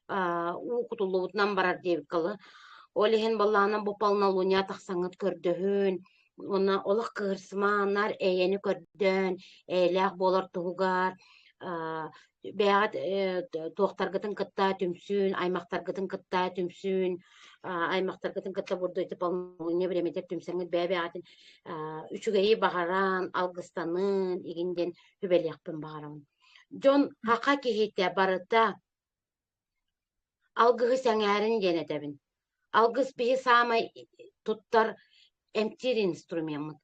уқутулуутынан барар дейбі кылы. Олеген баллағынан бұпалналуния тақсаңыт көрдіхін, оны олық кығырсыманар әйені көрдін, әйләқ болар тұғығар, бәғат тоқтарғытын кытта түмсін, аймақтарғытын кытта түмсін, аймақтарғытын кытта бұрды өтіп алналуния біреметер түмсіңіт бәғатын үшігейі бағаран, алғыстанын, егінден хүбелияқпын бағарамын. Жон хақа кехетте барыта алгығы сәңәрін денетебін. Алгыз бігі самай туттар әмтер инструмент.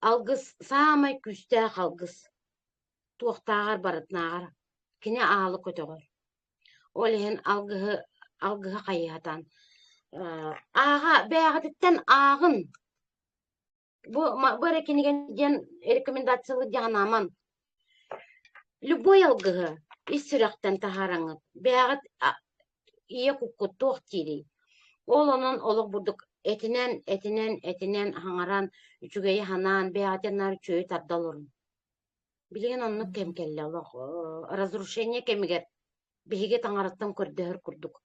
Алгыз самай күстәқ алгыз. Туқтағар барытнағар. Кіне алы көтіғыр. Олеген алгығы қайығатан. Аға бәғатыттен ағын. Бұл әкенеген рекомендациялы жағанаман. Любой алгыгы ис сүрәктен тахараңыт. Бәғат ие куккут тоқ тирей. Ол онын олық бурдук этинен хаңаран үчүгейи ханан бәғатеннар чөй тардалырын. Билген онны кем келле олық. Разрушение кемигер биһиге таңараттан көрдөһөр курдук.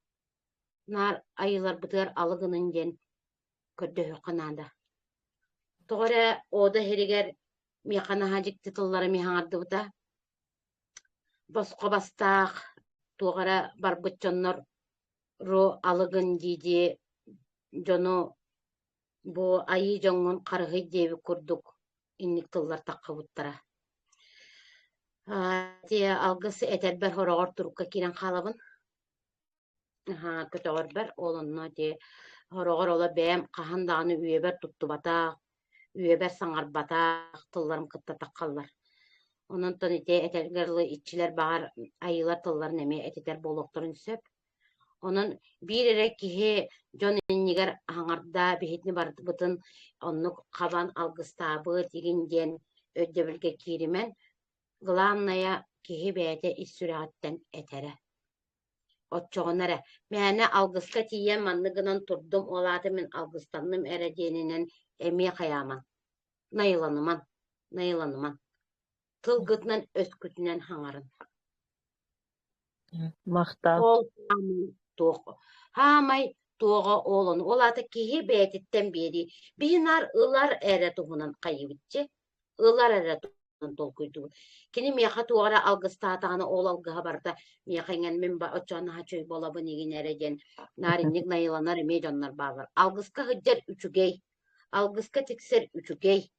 Нар айылар бытыгар алыгынын ден көрдөһө қанада. Тоғыра ода херигер мияқана хажик титыллары мияңарды бұта. Босқа бастақ, туғара барбытчоннор ро алығын дейде жону бұ айы жоңын қарғы дейбі күрдік инник тыллар таққа бұттара. Алғысы әтәлбәр хорағыр тұрыққа керен қалабын. Көтіғыр бәр олынна де хорағыр ола бәм қағандағыны үйебәр тұтты батақ, үйебәр саңар батақ, тылларым қытта таққалар. Onun ton ite etelgerli iççiler bağır ayılar tılların eme eteter boloqturun söp. Onun bir ere kihe John Niger hangarda bihitni barıtbıtın onluk kaban algıstabı tiginden öddebilge kirimen glanaya kihe beyete isüratten etere. Otçoğunlara mene algıska tiyen manlıgınan turdum olatımın algıstanım eredeninen eme kayaman. Nayılanıman. Tılgıtnan öskütünen hangarın. Махта. Ol hamay toğa olun. Olata kihi beytitten beri. Binar ılar ere tuğunan kayıbıtçı. Ilar ere tuğunan tolkuydu. Kini miyaqa tuğara algıstatağına ol algıha barda. Miyaqingen min ba oçağına haçoy bolabı negin ereden. Narinlik nayılanar emecanlar bağlar. Algıska hıccar üçügey. Algıska tikser üçügey.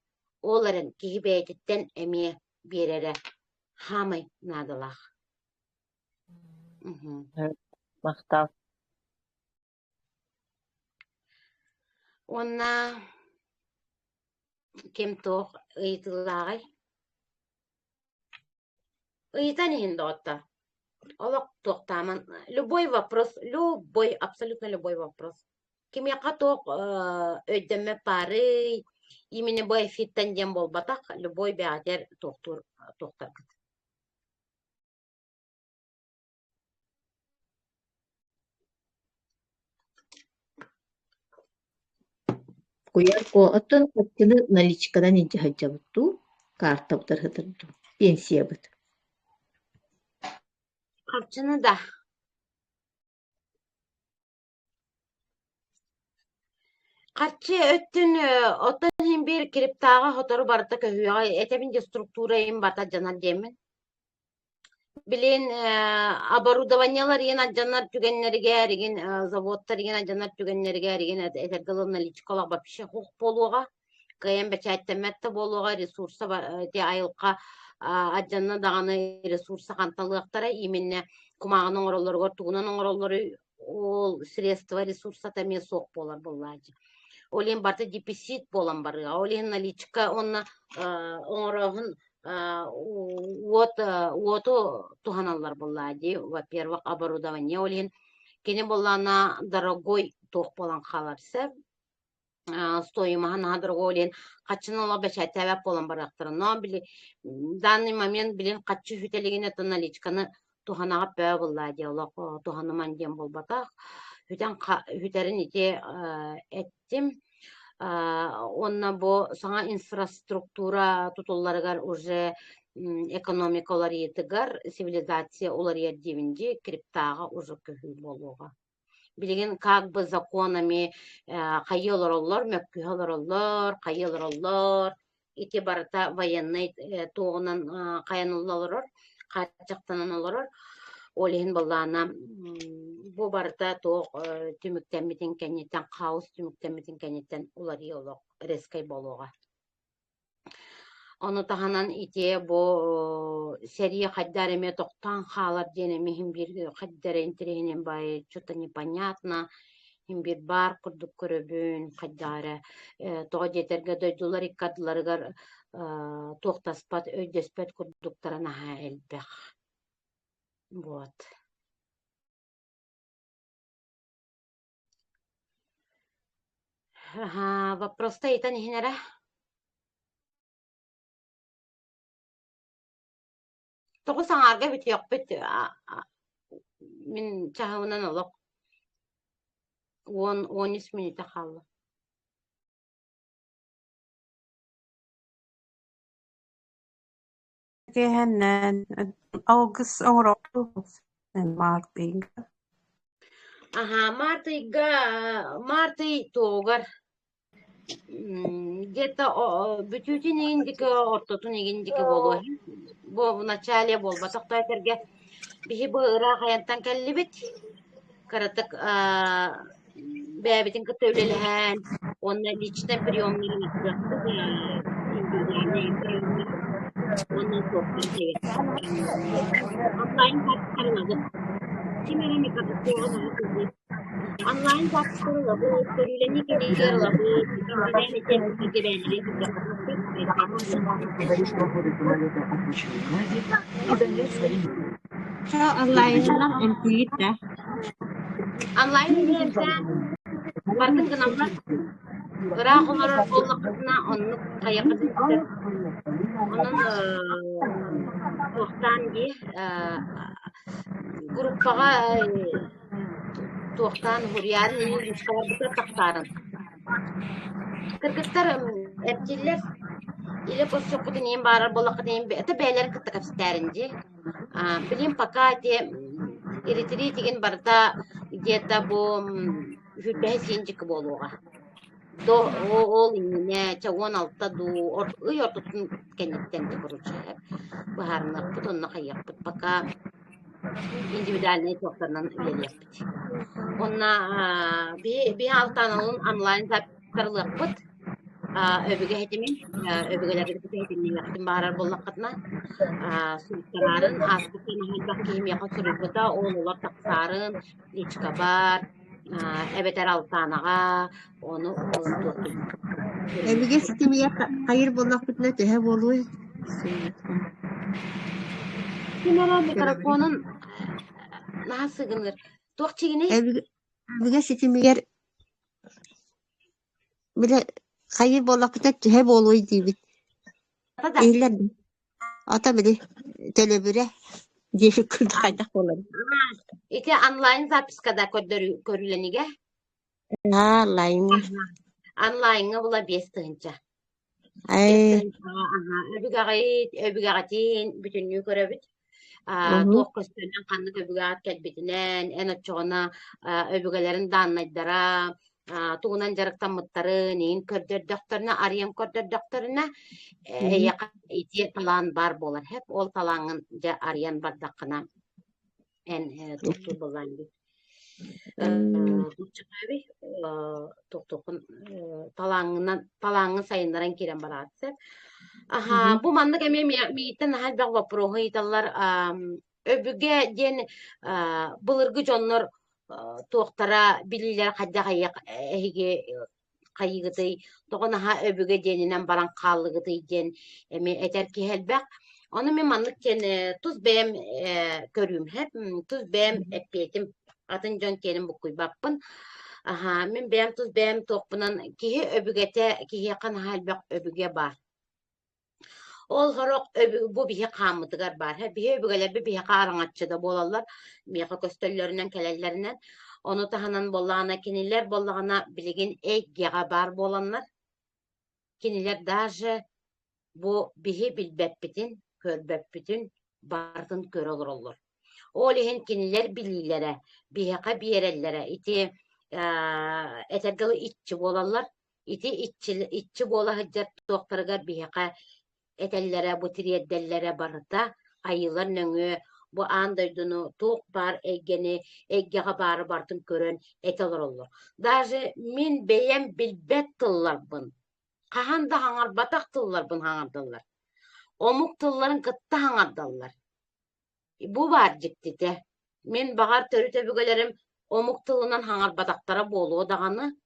Oların kihi beytitten emeye berere. Hamay nadılaq. Махта. Ona kim toq ıytılağay? Iytan hindi otta. Olaq toqtaman. Абсолютно любой вопрос. Kim yaqa toq ödeme pары, именно бой фиттен дем болбатақ, любой бәдер тоқтар кыт. Куяр ко оттон каттыны наличкадан инжи хаджабытту, карта бутар хытырду, пенсия быт. Қапчыны да. Qaççı öttün ottan bir kriptağa hotoru barda köhüya etebince struktura in bata janar demin. Bilin оборудованиялар ен аджанар түгеннерге эригин заводтар ен аджанар түгеннерге эригин этергылына личкалак вообще хук болуга кыйын бечайттеметте болуга ресурса те айылка аджанна даганы ресурса канталыктара именно кумагынын ороллорго тугунан оңороллору ол средства ресурса теме сок болар буллажы. Олин барта дефицит болан бары. Олин наличка онна оңорогун Уоту туханалар буллади. Во-первых, оборудование олин. Кене боллана дорогой тух болан халарса. Стоимахан дорогой олин. Качынала бешай тәвәп болан барақтыры. Но били данный момент билин качы хүтелеген это наличканы туханага пә буллади. Олақ туханыман дем болбатақ. Хүтерін ете әттім. Онна бу саңа инфраструктура тутулларыгар уже экономикалар етігар, цивилизация олар ердевинде криптаға уже көхүй болуға. Билеген как бы законами қайылар олар, мәккүйалар олар, қайылар олар, ете барыта военный тоғынан қайынылар, қатжақтанан олар, олеген боллана bu barda toq tümüktemmitin kennetten kaos tümüktemmitin kennetten ular yolok reskay boluğa. Onu tahanan ite bu seriye haddareme toqtan halar dene mihim bir haddare interehinin bay что-то непонятно. Him bir bar kurduk köröbün haddare toğa jeterge doydular ikkadlarıgar toqtaspat öydespet kurduktarana ha elbek. Вот. Вопрос-то это не генера. Тоғы саңарға бит yok bit. Min çahınan olaq. 10-13 minute қалды. Hennen August August Martin. Aha, Martı toğar. Где-то бүтүтүн эгиндики ортотун эгиндики болуу. Бу начале болбатак тайтерге бихи бу ыра хаянтан келлибит. Каратык бэбитин кытөлелен, онна личный приемнарын аттырактык. Онна тоқтан тегет. Онлайн тартыктарылады. Тимерени катыктоогун кызы. Онлайн тартыктарылы бу көрүлени келигерла бу тимерени теңгебелери Онлайндан эмтигит да. онлайн дээрсе бардын гынамлар ыраак олорор боллакытына онну каякытын онун тоқтан ди группага тоқтан хурьярын ушкаларбытыр тактарын кыргыздар эптиллер или косчокутун эң баарар боллакыт эң это бээлер кыттыкапситәринди билим пока те Эритрей деген барда где-то бу хүрбәһе сенжик болуға. Ол ине 16-та ду ый ортотун кенеттен де буруча. Баарына бутунна кайяппыт пока индивидуальный тоқтарынан үлелеппит. Онна би алтаналын онлайн таптарлыппыт. Öbüge hetimin, öbügeleri hetimin yaptım bağırar bollakatına. Sürüktelerin aspıklarına hızbak keyim yakın sürüktüde oğlular taksarın, içkabar, ebeter altanağa, onu tuttum. Öbüge sistemiye hayır bollak bitine tühe boluyor. Kimera mikrofonun nasıl sığınır? Toğçigini? Öbüge sistemiye bile hayır bollak bitine tühe boluyor diyebit. Eyler ata bile telebüre diyefik kırdı kaydak olur. İki online zapiskada körülenige? Online. Online'ı bula bestığınca. Öbügatin bütünlüğü köröbüt. Toq köstönün kanlı öbügat kelbetinen, en açığına öbügelerin danlaydara, Туğunan jarıktan mıttarı, neyin kördör doktoruna, arayan kördör doktoruna iti talan bar bolar. Hep ol talağın arayan bardakına en tuttu bolan bir. Tutçabi toktokun talağın sayınların kiren baratsa. Aha, bu mandık emem miyitten hal bak vaprohu itallar öbüge den bılırgı jonlar toktara bililer kadda kayak ehige kayıgıtı toğuna ha öbüge deninen baran kallıgıtı den emi eter ki helbek onu men mandık den tuz bem körüm hep tuz bem epetim atın jon kenim bu kuybapın. Aha, men bem tuz bem tokpunan kihi öbügete kihi kan halbek öbüge bar. Ol horok bu bihi qamıtıgar bar. Bihi öbügeler bihi qarıngatçı da bolallar. Miqa köstöllerinden kelellerinden. Onu tahanan bollağına kiniler bollağına biligin eggeğa bar bolanlar. Kiniler daje bu bihi bilbeppitin, körbeppitin bartın kör olur olur. Olihin kiniler bililere, bihiqa biyerellere, iti etergalı itçi bolallar. İti itçi bola hıccat doktorgar bihiqa etellere, bu triyedellere barıta, ayılar nöngü, bu andaydını, tuğ bar eggeni, eggeğa barı bartın körön eteler olur. Daje min beyem bilbet tıllar bun. Kahan da hangar batak tıllar bun hangardallar. Omuk tılların kıtta hangardallar. Bu var ciktide. Min bağar törü töbügelerim omuk tılından hangar bataktara bolu dağını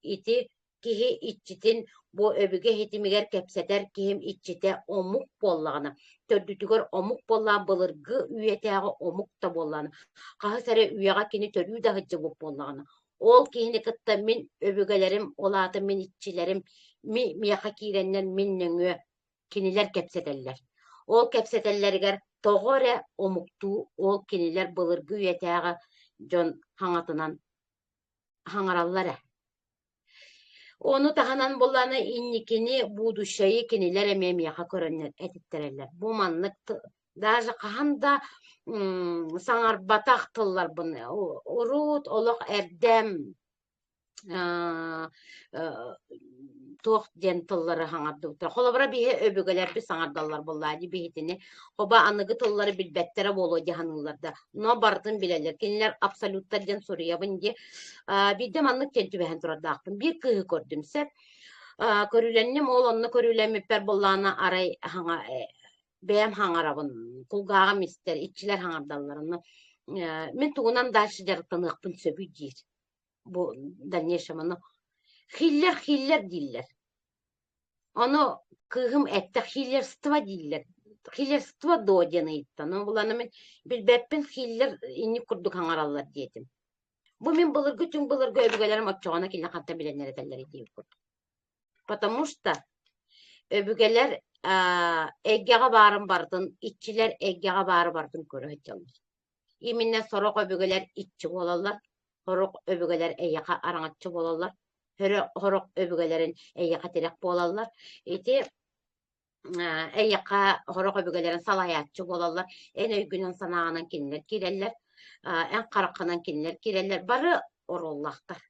iti kihi içitin bu öbüge hitimiger kepseter kihim içite omuk bollağını. Tördütügör omuk bollağın bılırgı üyeteğe omuk da bollağını. Kaha sere üyeğe kini törü de hıcı bu bollağını. Ol kihini kıtta min öbügelerim, olatı min iççilerim, miyaha kirenler min nöngü kiniler kepseteller. Ol kepsetellerger toğore omuktu, ol kiniler bılırgı üyeteğe jon hangatınan hangarallara. Onu tahanan bolana innikini buğduşayı kiniler ememiyaha körönler etittererler. Bu manlık daja kahanda sanar batak tıllar bunu. Urut, oluk erdem tuğ den tılları hangardı. Kolabara bihe öbügeler bir sanardallar bolladı bihitini. Oba anıgı tılları bilbettere bolu dihanılarda. No bartın bileler. Kiniler absolutlar den soruya bindi. Bir de manlık den tübehen turadağım. Bir kığı gördümse. Körülennim oğlanını körülenmipper bollağına aray beyem hangarabın. Kulgağım ister. İççiler hangardallarını. Men tuğunan daşı jarıktan ıqpın söbü deyir. Bu dan yaşamanı. Hiller diller. Onu kığım ette hiller sıtıva diller. Hiller sıtıva doğdyanı ittan. Onu bulanı men bilbeppin hiller inni kurduk hangarallar diyedim. Bu men bılırgı tüm bılırgı öbügelerim açığına kille hatta bilenler etelleri deyip kurduk. Потому что öbügeler eggeğa barın bardın, iççiler eggeğa barı bardın körü hıçalır. İminne sorok öbügeler iççi olallar. Horok öbügeler eyyaka arangatçı bolallar. Horok öbügelerin eyyaka terek bolallar. İti eyyaka horok öbügelerin salayatçı bolallar. En öygünün sanağının kinler kireller. En karakkanan kinler kireller. Barı orollaktar.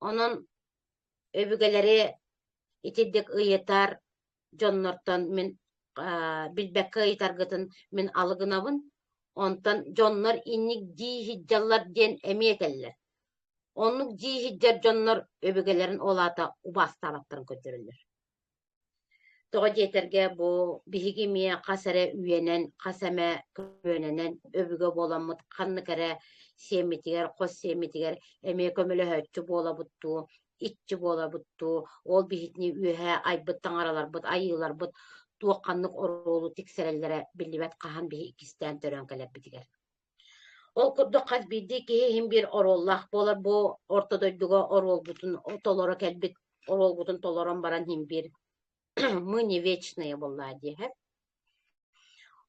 Onun öbügeleri itidik ıyıtar. Jonnortan min bilbekka ıyıtargıtın min alıgınavın. Ondan jonlar innik dihicjallar den emeyeteller. Onluk dihicjar jonlar öbügelerin olata ubastalatların kötürülür. Toğa jeterge bu bihigi miye kasere üyenen, kaseme könenen öbüge bolamıt kanlı kere semitiger, kos semitiger, emeye kömülü hötçü bola buttu, itçi bola buttu, ol bihitni üye aybıttan aralar bıt, ayılar bıt, tuğkanlık orolu tikserellere bilibet kahan bihi ikisten törön kelep bitiger. Ol kurdu kaz bildi ki hem bir orollah bolar bu ortadoyduga orol butun tolora kelbit orol butun toloran baran hem bir мы не вечные bolladı hep.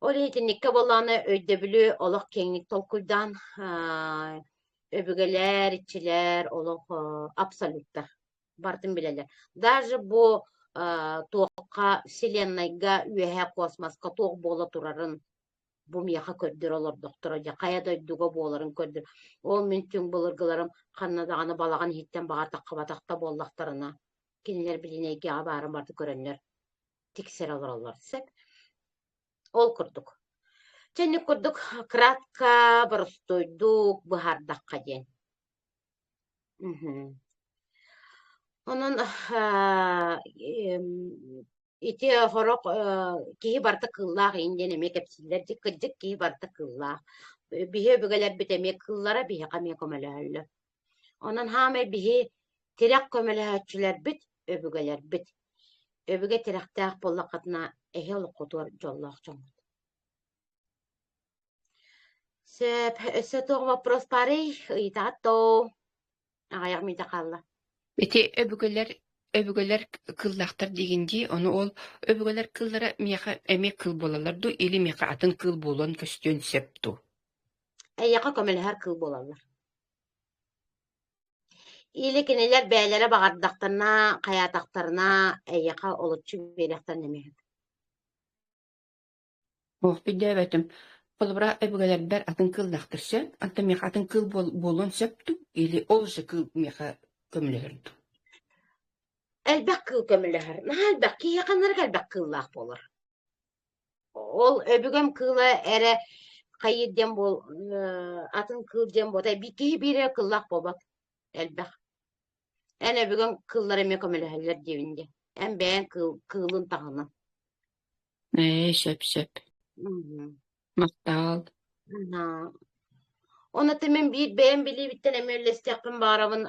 Ol etinlikka bollağına öydebülü oluk kenglik tolkuydan öbügeler, içiler, oluk absolutta bartın bileler. Даже bu tuğka vселеннайга üyehe kosmoska tuğ bola turarın bu miyaka kördür olur doktor hoca. Kaya doyduga boğların kördür. Ol mümkün bulurgularım kannadağını balağın hitten bağa takkabatakta bollaktarına. Kiniler biline iki abarım vardı görenler. Tikser olur sep. Ol kurduk. Çenni kurduk kratka barustoyduk buhardakka den. Onun iti horok kihi barta kıllaq indene mekepsiller kıcık kihi barta kıllaq. Bihe bügeler biteme kıllara bihe kamiye kömelehöllü. Onun hame bihe tirek kömelehöçüler bit, öbügeler bit. Öbüge tirektağ bollaqatına ehe olu kutur jollaq çoğun. Сето вопрос парей, и тато. Аяк миде қалла. Ити öbügeler kıllaktar diginci onu ol öbügeler kıllara miyaqa emek kıl bolalardı ili miyaqa atın kıl bolan köstön septu. Ayaka kömeleher kıl bolallar. İli kineler beylere bağırdaktarına, kayataktarına, ayaka olutçu beylektar nemehet. Oh bir devetim. Kolbra öbügeler ber atın kıllaktırsa, anta miyaqa atın kıl bolan septu ili olsa kıl miyaqa kömleherdi. Elbek kıl kömeleher. Elbek ki yakanlar elbek kıllak bolur. Ol öbügem kılı ere kayıdden bol, atın kılden bol. Bir ki bire kıllak bobat. Elbek. En öbügem kılları me kömeleherler devinde. En beğen kılın tağına. Sep. Maktal. Onu temin bir beğen bili bitten emirlesi yapın bağıravın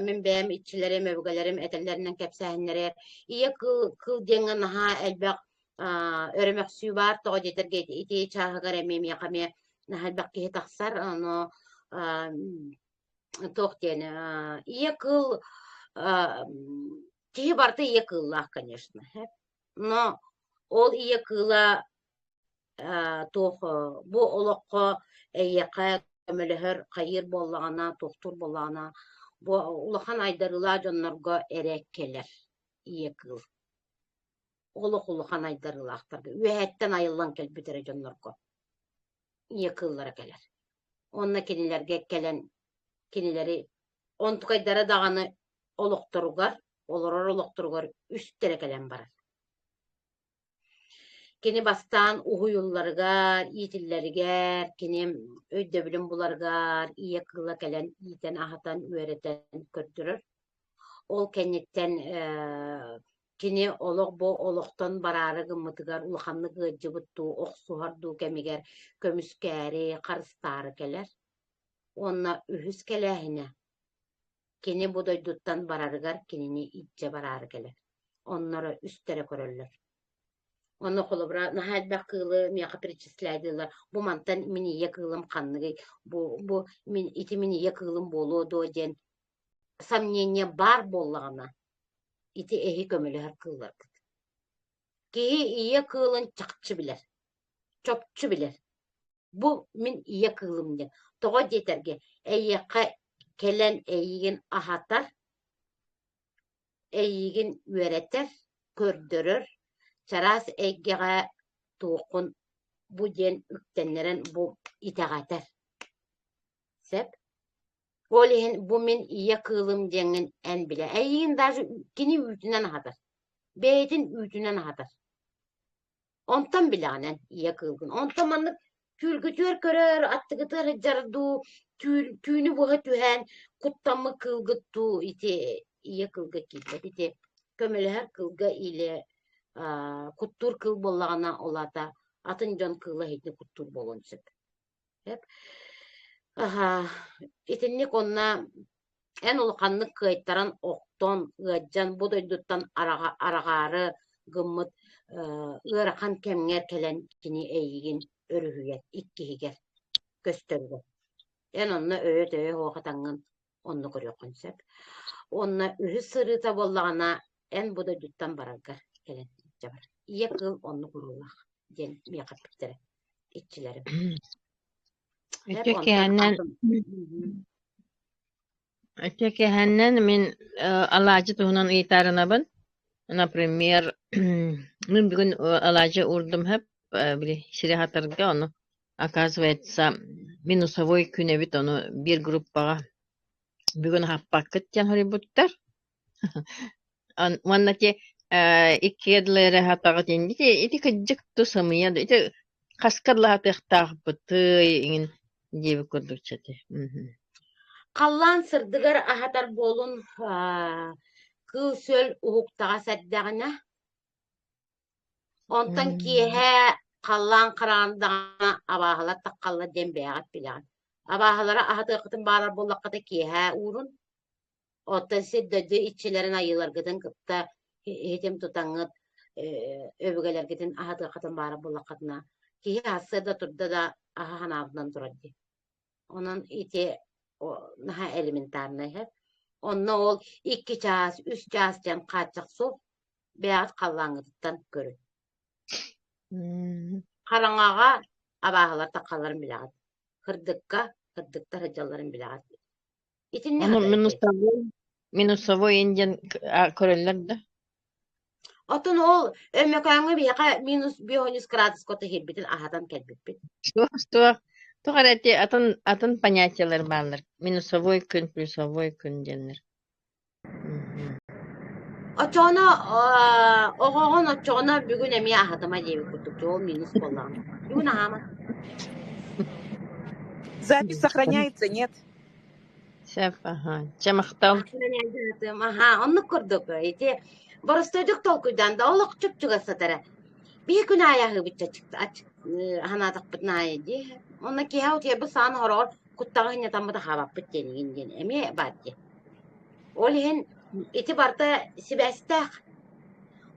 min beğen iççilerim, öbügelerim, etelerinden kepsehenlere. İyi kıl dengen ha elbek öremek suyu var. Toğa jetergeydi. İti çahıgar emim yakamaya. Elbek ki taksar. Onu toğ diyene. İyi kıl tihi barda iyi kıllah, конечно. No, ol iyi kıla toğ bu olokko eyyaka kömeleher kayır bollağına, tohtur bollağına, bu ulakan aydarıla jonlarga erek keler, iyi kıl. Ulakan aydarıla aktar. Ühetten ayıllan kel bitere jonlarga. İyi kıllara keler. Onna kinilerge kelen, kinileri ontuk aydara dağını olukturugar, olukturugar, üstlere kelen barar. Kini bastan uhuyullargar, iyitillerger, kini öйдө bilim bulargar, iyi kılla kelen, iyiten ahatan, öğreten kördürür. Ol kennetten kini oluk bu oluktan bararı gımıtıgar, ulakanlı gıcıbıttu, oksuhardu kemiger, kömüskeri, karıstarı keler. Onna ühüs kelehine. Kini bu doyduttan bararıgar, kinini itce bararı keler. Onları üstlere körürler. Onu kolubra nahal bakılı miyaka perçislaydılar. Bu mantan mini yakılım kanlığı. Bu min iti mini yakılım bolu dojen. Samnyenye bar bollağına. İti ehi kömülü her kıllar. Ki iyi kılın çakçı bilir. Çopçu bilir. Bu min iyi kılım diye. Toğa yeterge. Eyyaka kelen eyyigin ahatar. Eyyigin üreter. Kördürür. Çaras eggege tuğun bu den üktenleren bu itagatır. Sep. Olihin bu min iya kılım dengin en bile. Eyin daşı kini üytünen ahadır. Beytin üytünen ahadır. Ondan bilanen iya kılgın. Ondan manlık külgütür körür, attıgıtır jardu, tüynü buha tühen, kuttamı kılgıttu iti iya kılgı killet. İti kömeleher kılgı ile kuttur kıl bollağına olata atın can kılla heytini kuttur bolonçuk. Hep itinlik onna en ulukanlık kıyıttaran okton ıcan bu doyduttan arağarı gımmıt ırakan kemnger kelen kini eyyigin örühüger ikkihiger gösterger. En onna öğüt hoğatangın onu görüyor konsep. Onna ühü sırıta bollağına en bu doyduttan barargar kelen. İyi kıl onu kurulak. Den miyakap bitere. İççilerim. Öteki hennen min alacı tuğunan itarına ben. Например, min bugün alacı urdum hep bile şiri hatırga onu. Оказывается, минусовой күнебит onu bir группаға бүгін хаппак кыттен хорибуттар. Манна те иккедлere хатага тенди те ити кыджык тусамыя да ити хаскарла хатыктах быты ин диби курдуччаты. Қаллан сырдыгар ахатар болун кыл сөл уһуктаға сәддәгінә. Онтан киһә қаллан қарандағына абаһалар таққалла дембәғат биләғат. Абаһалара ахаты қытын барар боллаққата киһә урын. Оттан седдәді итчелерін айылар гытын кытта хетем тутаңыт өбігелер гытын ахаты қытын барар боллаққатына. Киһә асырда турда да аха ханабынан турадды. Onun iti daha elementarlı hep. Onunla ol 2 ças, 3 ças can kaçak su beyaz kallanıdıktan görür. Karangağa abahlar takalarım bilagat. Hırdıkka, hırdıkta hıcalarım bilagat. İtin ne Onu kadar minusavoi indian körellerdi. Otun ol ömekayını bir yaka minus 100 gradus kota hirbitin ahadan kelbit. Тугарати атын понятиялар барлар. Минусовой күн, плюсовой күн денер. Очона оғоғын очона бүгін әме ахатыма дейбі күттік. Жол минус болған. Бүгін ағама. Запись сохраняется, нет? Сәп, чамақтал. Ага, онны көрдік. Борыстойдық толкуйдан да олық чүп-чүгі сатары. Bir gün ayağı bütçe çıktı açık hanadık bitnayı diye. Onda ki ha otuya bu sağın horor kuttağı hine tam da hava bittiğini gindin. Emi baddi. Olihin iti barda sibestek.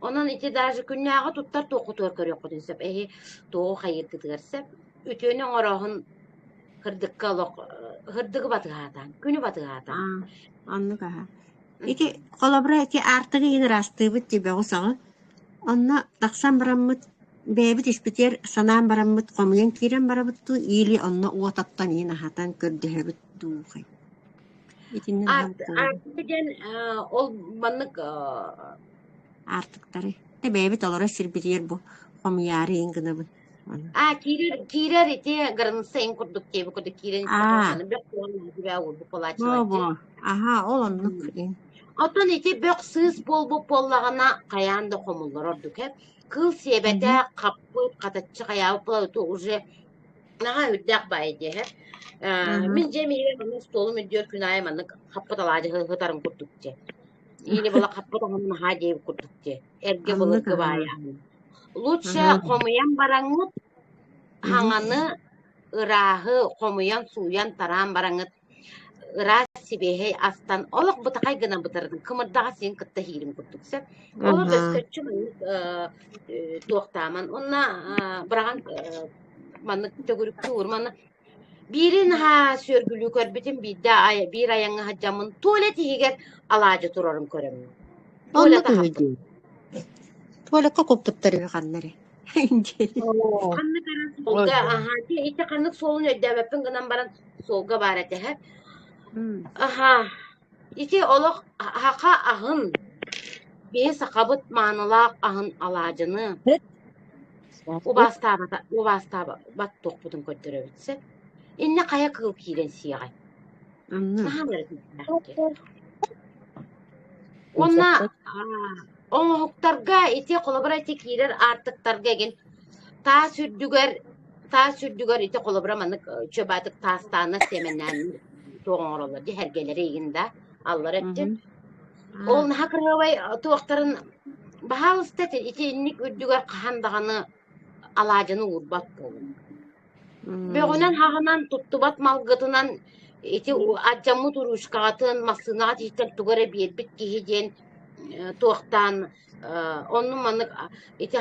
Onun iti darjı günnağı tuttar toğu torkar yok kudun sep. Toğu hayır gıdıgarsep. Ütüğünün orağın hırdığı batığı atan. Günü batığı atan. Anlık aha. İti kolabra iti artığı yine rastığı bitti be o sağı. Onna taksan baramıt bebit ispiter sanan baramıt komyen kiren baramıttu ili onna uatattan yine hatan kördehebit duğay. İtinin Artık ol manlık artık tarı. Ne bebit olara sirbirir bu komyarı ingine bu. Kirer iti garınsa en kurduk diye bu kadar kiren ispiter. Bir kolun gibi ağır bu kolaçlar. Bu. Aha olanlık. Otan iti bök sığız bol bollağına kayan da komullar orduk hep. Kıl sebete kapı katatçı kayağı bulavdu uğurca naha hüddek baydı hep. Min cemiyre onun stolu müdür künayemanlık kapı dalacı hıtarım kurdukça. Yine bola kapı dalacı naha deyip kurdukça. Erge bulurdu bayağı. Lutça komuyan barangıt hanganı ırahı komuyan suyan taran barangıt Rasi behe astan olak butakay gana butarın kımırdağa sen kıtta hirim kuttuksa olur öskütçü doğtaman onna bırakan manlık tögürük tuğurmanı birin ha sörgülü körbetin bir ayağına hacamın tuvaleti higer alacı turarım körüm tuvalete haptı tuvalete koptuk tarı kanları kanlık aran solga ite kanlık solun ödevepin gınan baran solga barete hep Aha, iti olok haka ahın bir sakabıt manılak ahın alacını o basta bat tokpudun kötürü bitse inne kaya kıl kiren siyagay naha veretin onna onu huktarga iti kolabra iti kirer artık targa gen ta sürdüger iti kolabra manık çöbatık tastana semenen Doğrular diye hergeleri yiyinde Allah etti. Onun hakırlavay tuğakların bahal istetin iti innik üddüger kahandağını alacını urbat bolun. Beğenen hağınan tuttubat malgıtınan iti acamı duruşkatın masınat itten tugara bir bit gihiden tuğaktan onun manık iti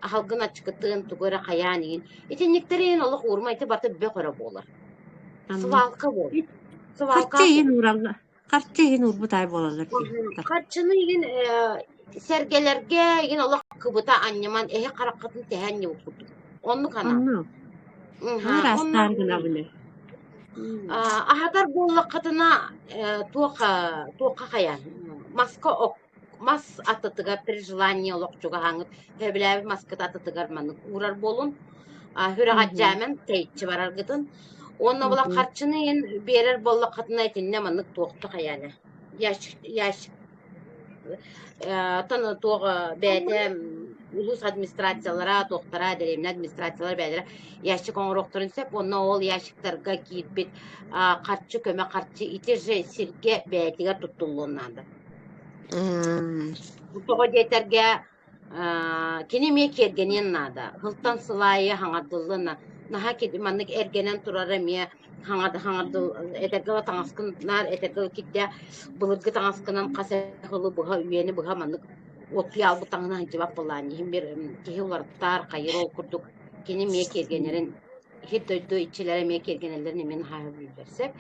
halgın açıkıtın tugara kayaniyin. Iti niktereyin oluk urma iti batı bekara bolar. Sıvalka bol. Kaçça yin urbu tay bolalar ki. Kaçını yin sergelerge yin Allah kıbıta anneman karakatın tehenni okuduk. Onu kana. Onu. Rastar gına bile. Ahadar bolla katına tuğka kayan. Maska ok. Mas atıtıgar per желание olok çoga hangıp. Heblevi maska atıtıgar manık uğrar bolun. Hüragatjağımın teyitçi var argıdın. Onunla bula karçını yen birer bolla katına etinle manlık toğuttuk yani. Yaş tanı toğa bәді улус администрациялара, тоқтара, дәремін администрациялар бәдірі яшчы коңырықтырын сәп, онна ол яшчықтарға кейтбет қартчы, көмі қартчы итежі сирге бәдіге тұттылуынады. Тоға дейтерге кенеме кергенен нада, хылтан сылайы хаңардылына, наға кеді маннык әргенен тұрары ме хаңардыл, әтергіла таңасқынлар, әтергіла кетті бұлырғы таңасқынан қасақылы бұға үйені бұға маннык отпи албы таңынан жевап боланы. Хем бір кеге оларыптар, қайыр ол күрдік, кенеме кергенерін, хет дөйді итчелері ме кергенелерін мен хайы білдерсек.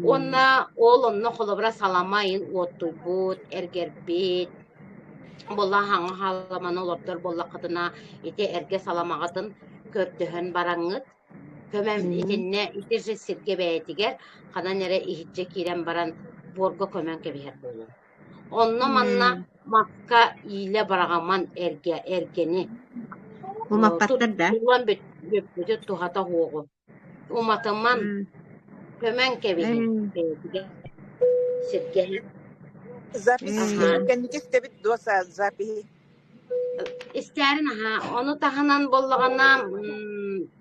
Онна ол онна қолыбыра саламайын оттуй бұд, әргербет, Bolla hanga halamana olurdur, bolla kadına ite erge salamağıdın kördühün barangıt. Kömem itine itirce sirge beyetiger, kana nere ihitce kiren baran borgo kömen kebiher bolun. Onna manna makka ile baragaman ergeni. Umappattır da. Tulan büt tuhata hoğu. Umatımman kömen kebiher beyetiger sirge. Записи кенники стебит доса записи. İsterin ha, onu tahanan bollagana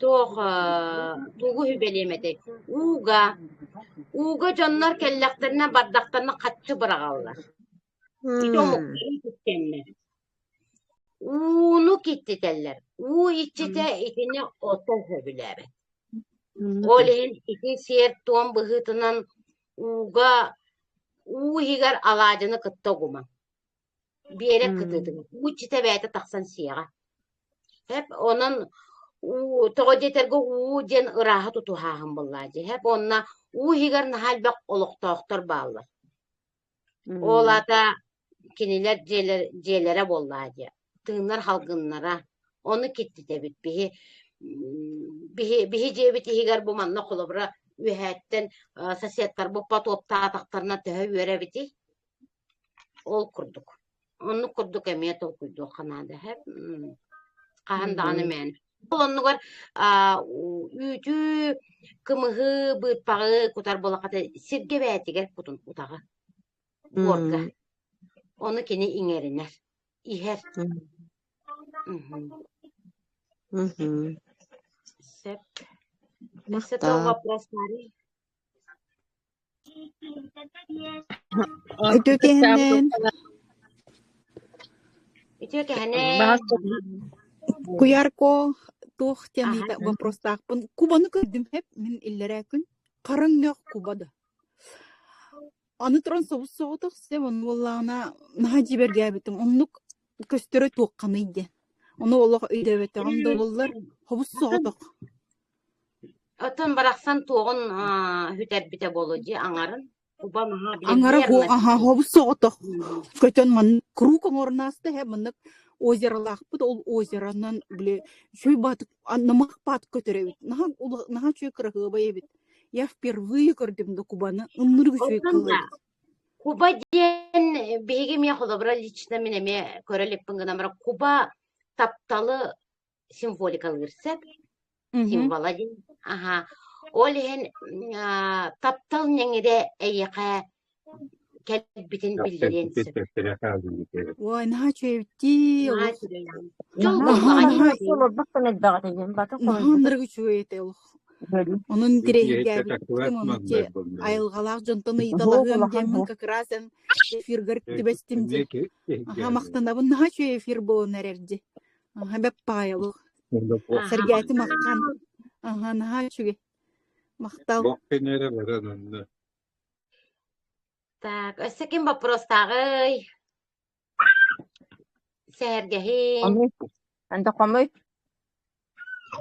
tuğu hübeliyemedi. Uga canlar kelleklerine bardaklarına kaççı bırakallar. Bir de omukları gitkenler. Unu gitti derler. İçite itini oto hübüleri. Olehin iti siyer tuğun bıhıtının higar alacını kıtta kuma. Bir yere kıtıdı. Uçite beyte taksan siyaga. Hep onun toğu deterge den ıraha tutuhağın bullacı. Hep onna higar nahal bak oluqtağıqtar bağlı. Olada kiniler celere bullacı. Tığınlar halgınlara. Onu gitti de bit. Bihi cebiti higar bu manna kulubra ühetten sasiyetler bu patopta ataqtarına tühü verebiti. Ol kurduk. Onu kurduk emiyet ol kuyduk kanada hep. Qahandağını men. Onu var ütü, kımığı, bıtpağı kutar bolaqata sirge beyetiger kutun utağı. Borga. Onu kini ingeriner. İher. Sep. Este todo вопрос, Мари. Itu kehane. Kuyarko tuh tianita вопрос-тахпын. Кубаны көрдім хеп мен иллерә күн. Караңнак Кубада. Аны туран соғыс соғытық сеп оны оллағына наға жиберге бітім. Онлық көстері туққаны иде. Оны оллаға өйде бітті. Анда олар хобыс соғытық. Отон барақсан туғын хүтер біте болуды аңарын. Аңары хобыс соғытық. Көтен ман крукың орнасты хеп мындық озералақ бұд. Ол озеранан біле шөй батып, намақ батып көтере бит. Наға шөй қырығы бай бит. Я впервые көрдімді Кубаны. Үніргі шөй қылы. Куба ден бейге мен қолабыра лично менеме көрелеппін гынамыра. Куба тапталы символикалы кірсек. Символа ден. Олеген таптал неңеде әйеқа кәлбітін білдеренсін. Ой, наға шөй бітті. Жол болмаған. Нағандырғы шөй еті олық. Onun direğe onun ayılgalak jantını idalağım demin как раз эфир görüp bestimdi. Aha maqtanda bu naha şu эфир bu nerede? Aha bep payalıq. Sergati maqtan. Aha naha şu maqtal. Bakkenere veren önüne. Так, өссекин вопростагы. Сәргәһин. Анда камый.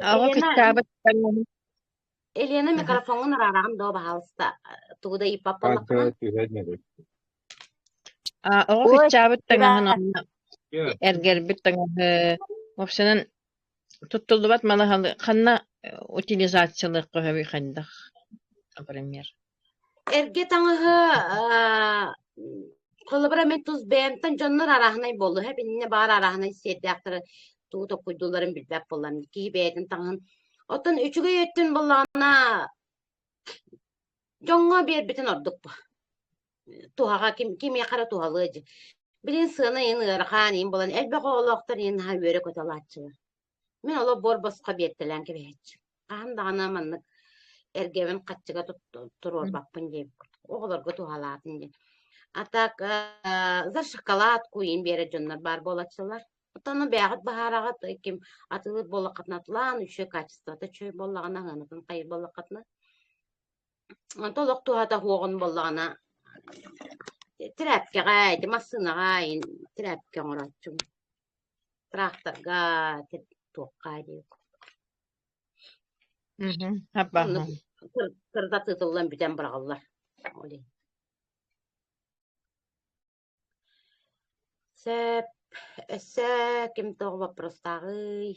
Ага китабы Elena mikrofonun rarağım da bahalsta. Tuğda ipap olmakla. Ага китабы таңаһын эргер бит таңаһы. Опсынан туттулдубат мана ханна утилизациялык көһөбү хандах. Например. Erge tаңаһы kılıbıra men tuz beğenten canlar arahınay bollu. Hep inne bağır arahınay siyetli aktırı tuğda kuyduların bilbep bollam. Ki beğenten tаңaһын Otun üçüge yettin bullağına jonga bir bitin orduk bu. Tuhaga kim yakara tuhalıcı. Bilin sığına yeni ırxan bulan elbek oğlaktar yeni ha yörek otalatçılar. Men ola bor basqa bettilen gibi hiç. Qahan dağına manlık ergevin qaççıga turur bakpın deyip. Oğlarga tuhalatın deyip. Atak zar şokolad koyun bere jonlar bar bolatçılar. Otonu bägat baharagat kim atılı bolaqatnatılan üçe kaçıstata çöy bollağına hanıtın qayır bolaqatna. Tolok tuhata hoğun bollağına trapke gaydi masına gayin trapke oratçım. Traktorga tuqqaydı. Hapa. Onu kırda tıtıllan biten bırağıllar. Sep, kim toğ вопрос-тагы.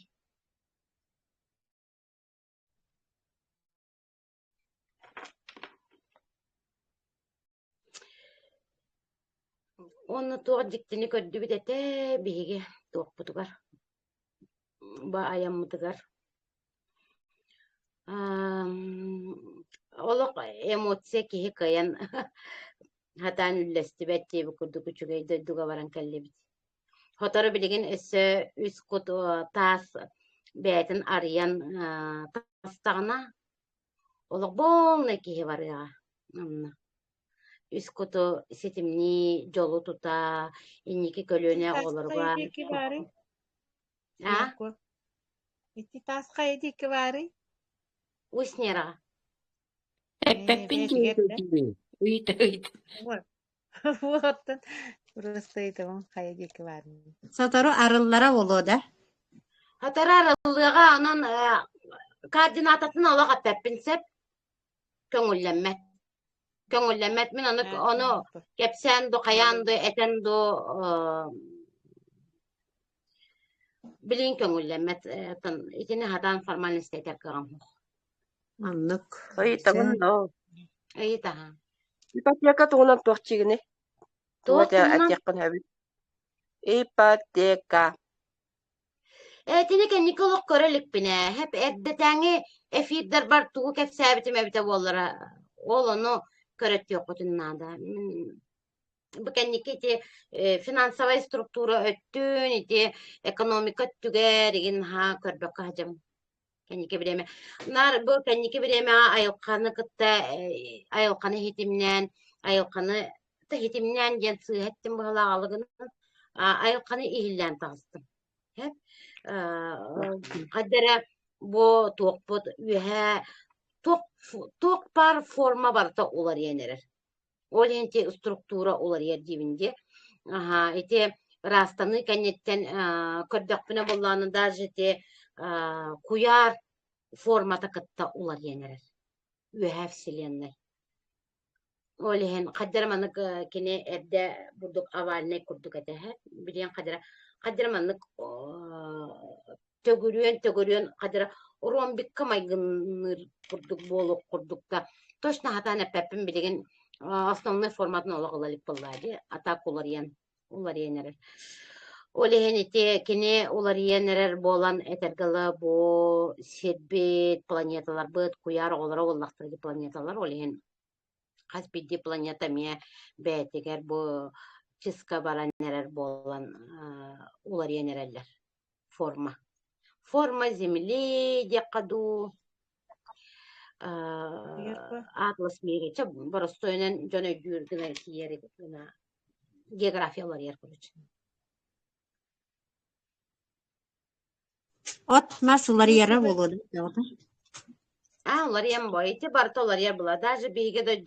Onu toğ diktini köddü bitete bihiге toğ butugar. Ba ayam mutugar. Olok emosiya kihi kayan hatan üllesti betti bu kurdu küçüğe döddüga varan kellebit. Hotarı bilgin esse üst kutu tas beytin arayan tastağına olok bol ne kihi var ya. Üst kutu sitimni jolu tuta inniki kölüne olur var. Ha? İti tas kaydı ki bari. Uysnera. Hep bildiğin uyut. Vuotten. Просто этого kaydı ki bari. Sotoru arıllara olu da. Hatara arallığa onun koordinatasını olarak tepinsep köngüllenmet. Köngüllenmet min onu kepsen do kayan do eten do bilin köngüllenmet itini hatan formalist eter kağım. Anlık. Ay tamam da. İyi daha. Ipoteka tuğunan tuğçigini. Tuğda atyaqqın habit. Ipoteka. Tini kennikolok körelük bine. Hep eddeteni efirder bar tuğuk hep sabitime bite bollara. Olonu köret yok otunada. Bu kenniki iti finansavay struktura öttün iti ekonomika tügerigin ha körbek hacım. Kenniki bireme. Nar bu kenniki bireme ayılkanı kıtta ayılkanı hitimlen ayılkanı da hitimlen gen sığhettim bu halağalıgını ayılkanı ihillen tağыстım. Hep kaddere bu toqput ühe toq par forma barta olar yenerer. Ol enti struktura olar yer dibinde. Aha iti rastanı kennetten kördökpüne bollağını даже iti kuyar formata kıtta olar yenerer. Ühe vселенной. Ol hen kaddere manık kene edde burduk avaline kurduk etehe. Bilen kaddere manık tögürüyen kadar oron bir kamaygınır kurduk da точно hatan epepim bilgin основной formatını olağılalik bollaydı atak olar yenerer olehen ite kene olar yenerer bolan etergala bu serbet planetalar bıt kuyar olara ollaqtırdı planetalar olehen kaspidi planeta me beteger bu çiska baran nerer bolan olar yenererler Forma Земли, декаду Atlas meyreçe borostoynen jona yürgüne kiyeri geografiyalar yer kurucu. Ot masuları yere olu da. Onlar yem boyutu bartolar yer bula. Даже beyge de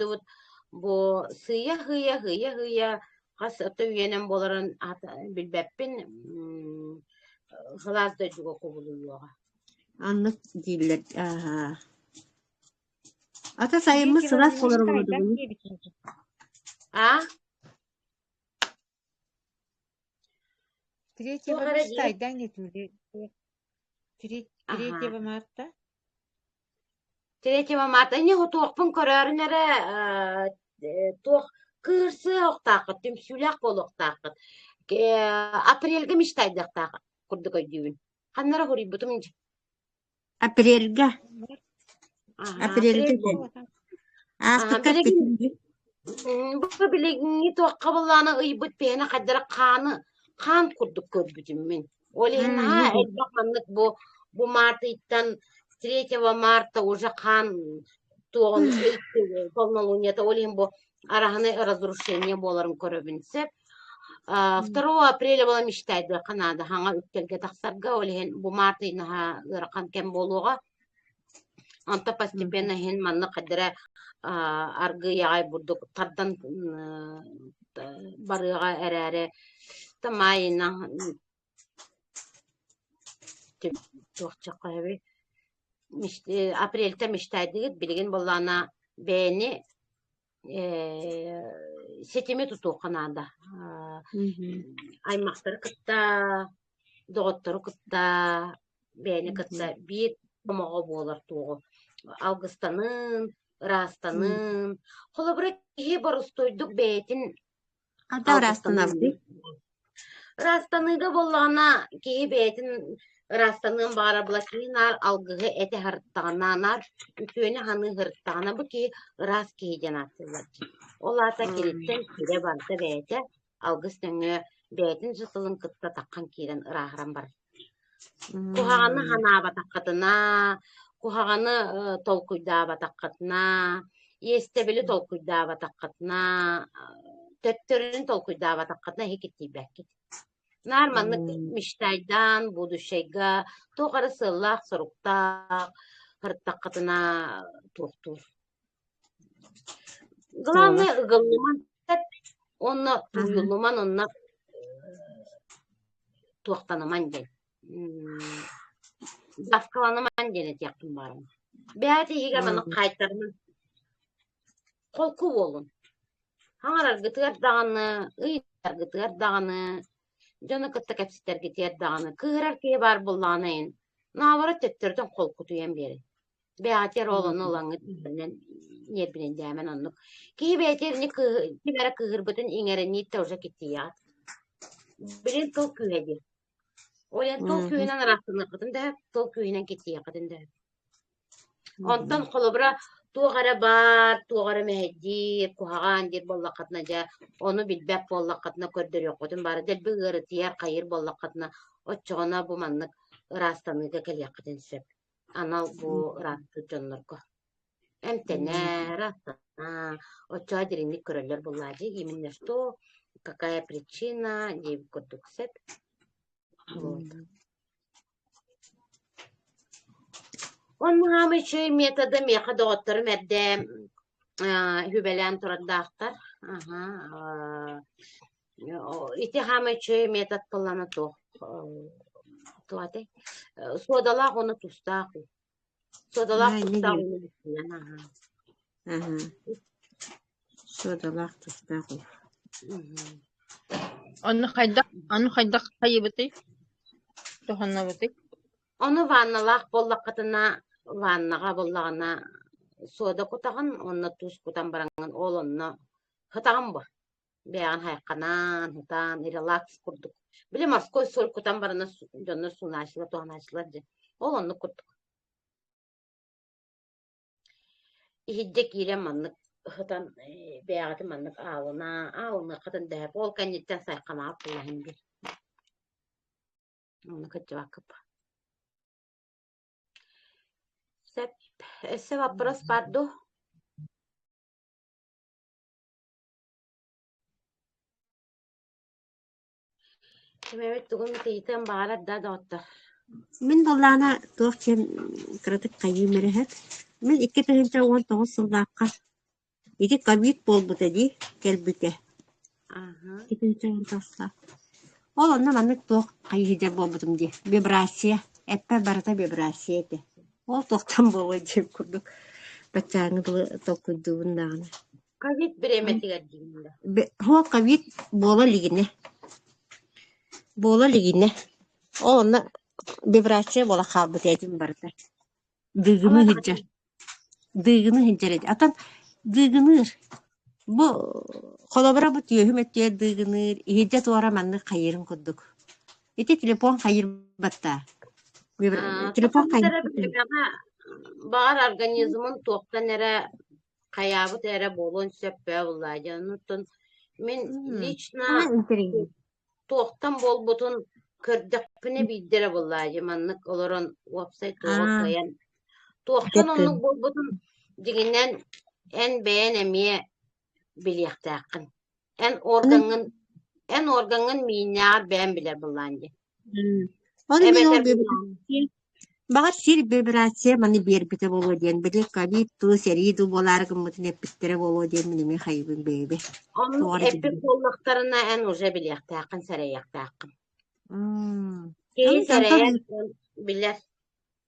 bu hıya hasatı üyenem boların bilbeppin hılas da juga kovuluyor. Anlık değiller. Ata sayımız sıras olur bunu. Ha? Третьего тайдан гетмели. Третьего марта. 3 marta ne hotoqpun körörünere toq kırsı oqtaqıt tümsülaq boloqtaqıt. Aprelge miştaydaq taqıt kurduk öydüğün. Qanlara hori butum ince. Апрельга. Апрельга April ден. bu. Астыкка Bilegin пекинди. bu bilegini toqqa bulana ıybıt beni kadar kan kurduk körbütüm men. Olehin ha elbaq manlık bu Mart'tan 3 Mart'ta уже kan туон полнолуние olehin bu arahını разрушение боларын көрөбүнсеп. 2 апреля бола мечтайды Канада хаңа үттелге тақсарга olehin bu Mart'ın ha ыракан кем болуга. Анта постепенно хен манны кадыра аргы ягай бурдук тардан барыга эрере тамайна тохчакайбы апрельте мечтайдыгыт билген боллана бени сетеме туту Канада аймактар кытта доғоттор кытта бени кытта бир томого болар тугу Августанын, Растанын, холобра кихи барыстойдук бейтин Ада растанабды. Растаныга боллана кихи бейтин Растанын бара блакинар алгыгы эте хырттагананар үтөөнү ханы хырттагана бу ки рас кихи жанатсызлар. Олата киреттен кире барса бейте Августөңө бейтин жытылын кытта таккан кирен ырахыран бар. Кухаганы ханаба таккатына Кухаганы толкуйдаба таккатына, естебили толкуйдаба таккатына, төттөрүн толкуйдаба таккатына хекеттибеккет. Нарманнык мечтайдан, будущайга, тоғары сыллақ, соруктақ, хырттаккатына туқтур. Главное, ығылыман, онна туюлыман, онна туқтаныман ден. Baskılanıman gene yaptım barım. Beyati higamanı kaytarını kolku olun. Hangarar gıtır dağını, ıylar gıtır dağını, canı kıtta kapsitler gıtır dağını, kıhırar ki var bullanayın. Navara töttürdün kolku duyan beri. Beyati olanı olanı yerbinin demen anlık. Ki beyatirini kibara kıhır bütün inerini tavşak gitti ya. Bilin kıl kühedi. Olan tol köyünen arasını kıtında, tol köyünen gittiği kıtında. Ondan kolubra tuğara bar, tuğara mehdir, kuhagan dir bolla katnaca, onu bilbek bolla katna kördürüyor kutun bari del bir ırıtıyar kayır bolla katna, o çoğuna bu manlık rastanıga kelya kıtın söp. Anal bu rastı canlarko. Emtene, rastana, o çoğa dirinlik körüller bollacı, yeminler что, какая причина, diye bir kurduk söp. Onun hamıçı metodu meha doktor merde hübelen turadaktar. İti hamıçı metod kullanı to. Tuate. Sodalak onu tustak. Sodalak tustak onu düşünen. Sodalak tustak. Onu haydak kayıbıtı. Tohanna bıtı. Onu vannalak bollakatına vannaga bollagana soda kutağın onna tuz kutan barangan olonna hıtağın bu. Beyan haykanan hıtan relax kurduk. Bile marskoy sol kutan barana jonno sunaşla tohanaşla je. Olonnu kurduk. İhiddek ile manlık hıtan beyagati manlık ağına katan dehep ol kanyetten saykana Abdullah'ın bir. Onu kaçı vakıp. Ese вопрос pardo. Mehmet tugum teyten bağlar da doktor. Min bollana tohkem kratık kayı merehet. Min 2019 yıldakka. İdi kabit bol dedi kelbüte. 2019. Olonna manık toh kayı hidar bol butum di. Vibrasiya. Eppe barata vibrasiya de. Ол тоқтан болой деп көрдік. Бачаңы бұл тоқыдуындағына. Кавит біреметігер деймді. Ол кавит бола лигіне. Бола лигіне. Ол оны вибрация бола қалбыт әдім барды. Дығыны хиджар. Дығыны хиджар әді. Атан дығыныр. Бұл қолабыра бұт үйім әттер дығыныр. Хиджа туара манны қайырын көрдік. Ете телефон қайыр батта. Telefon Topun tere kayıp. bilmeme bağır organizmin toktan ere kayabıt ere bolon seppe vallahi canıtın min liçna toktan bol butun kırdıkpını bildire vallahi manlık oloron website toğut koyan toktan onun bol butun diginden en beğenemiye biliyaktakın en organın minyar ben bilir vallahi Бағар сир вибрация маны бербите боло диен били кабит ту сериду болар гымытын эппиттере боло диен минеме хайбын бейбе. Onun epik kolluklarına en uca biliyaktakın sereyaktakın. Keyi sereyak bilir.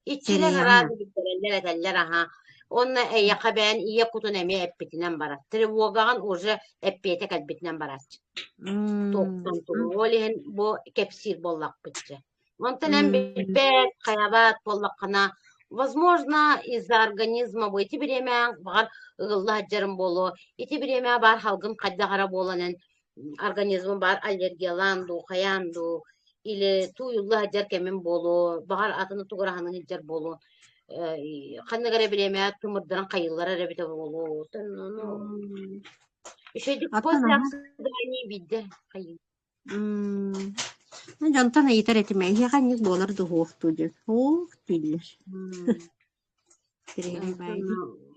İçiler herhalde bildirenler edeller aha. Onunla yaka ben iya kutun emi epitinen barat. Trivogağın uca epiyete kalbitinden barat. Toktan tuğu. Olihin bu kepsir bollak bitce. Онтан бит каябат боллаккана возможно из-за организма бу эти время бар ылла жарым болу эти время бар халгын кайдагара боланын организмы бар аллергиялан ду каян ду или туюлла жар кемин болу бар атыны туграханын жар болу кандагара время тумурдан кайыллар эребите болу ишедик после бидде кайын Jontan yeter etmeye yakan bolar da hoğtudur. Hoğ diller.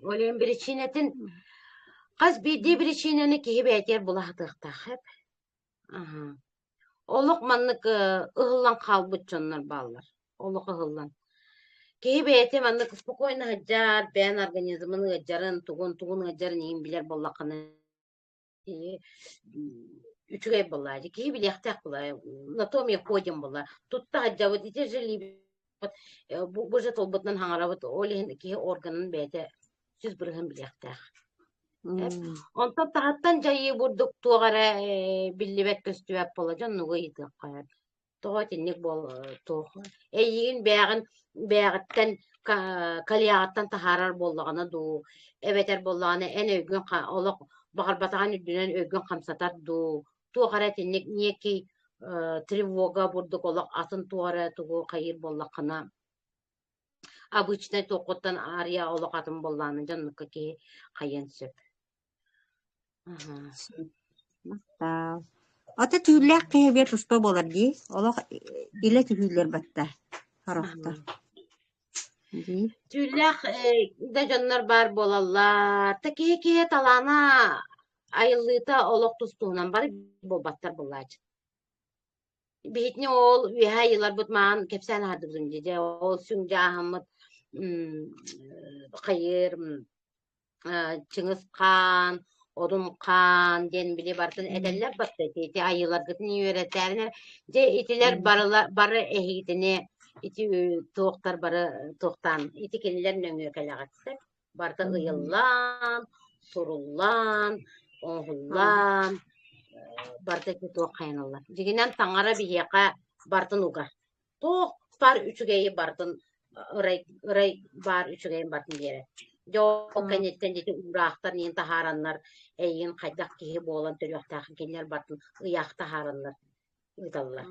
Olen bir çinetin kaz bir çineni ki beter bulahtıkta hep. Oluk manlık ıhıllan kalbıçonlar ballar. Oluk ıhıllan. Ki beter manlık spokojna hajar ben organizmini hajarın tugun hajarın in biler bollakını. Üçüge bolladı ki bilektek bolla anatomiya koydum bolla tutta hacavut ite jeli bu jet olbatdan hangaravut olihin ki organın bete siz bırhın bilektek onta tahattan jayı burduk tuğara billibet köstüvep bolacan nugu yidik qayar toğatinlik bol toğ eyin beğitten kaliyattan taharar bollağına du eveter bollağına en ögün olaq bağır batağın üdünen ögün kamsatar du туғара теннек неки тревога бурдук олақ атын туғара тугу кайыр боллақына обычный тоқоттан ария олақ атын болланы жанныкка ки кайын сөп. Ата түйүлләк кыйбет успа болар ди. Олақ иле түйүллер батта. Харахта. Tüylək da canlar bar bolallar. Ta ki talana ayıllıta olaq tustuğundan bari bobattar bollaç. Bihitni ol üha yıllar butman kepsen hardıgın diyece. Ol süngce ahımıt kayır Çınız Kan, Odum Kan den bile bartın edeller battı. Eti ayılar gıtını öğreterler. Ce itiler barı ehitini iti toğtar barı toğtan. Iti keliler nöngü kalagatsa. Bartı ıyıllan, surullan, onhullan. Bartı ki toğ kaynallar. Ciginen tangara bihiyaka bartın uga. Toğ bar üçügeyi bartın ıray bar üçügeyi bartın diyere. Yok kennetten dedi uğraqtar niyen taharanlar eyin qaydak kihi bolan törüqtaqın kenler bartın ıyaq taharanlar ıdallar.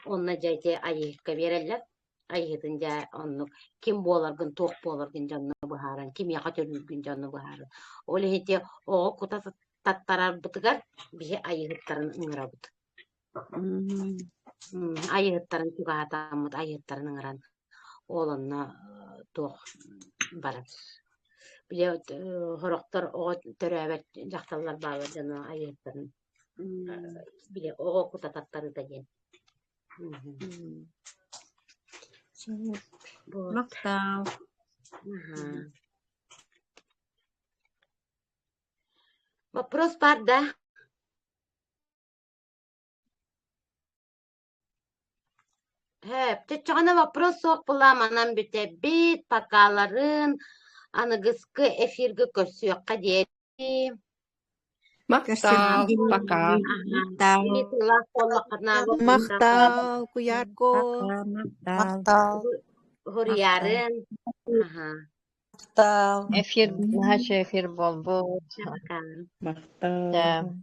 Onna jayte ayıqqa vereller. Ayıqınca onu kim bolargın toq bolargın canına buharan, kim yaqa törülgün canına buharan. Ole hete o kuta tattarar bıtıgar bihe ayıqtarın ıngırabıt. Ayıqtarın tuğatamıt ayıqtarın ıngıran olanna toq barat. Bile horoktor o töröbet jaktallar bağlar jana ayıqtarın. Bile o kuta tattarı da gen. Maqtav. Вопрос бар, да? Hep, çocukana вопрос soq bulam anam büte bit pakaların anıgıskı efirgü kösüyokka diyelim. Мактау, пока. Мактау, куярко. Мактау. Huriyarın. Мактау. Эфир, наша эфир бол. Bakalım. Мактау. Да.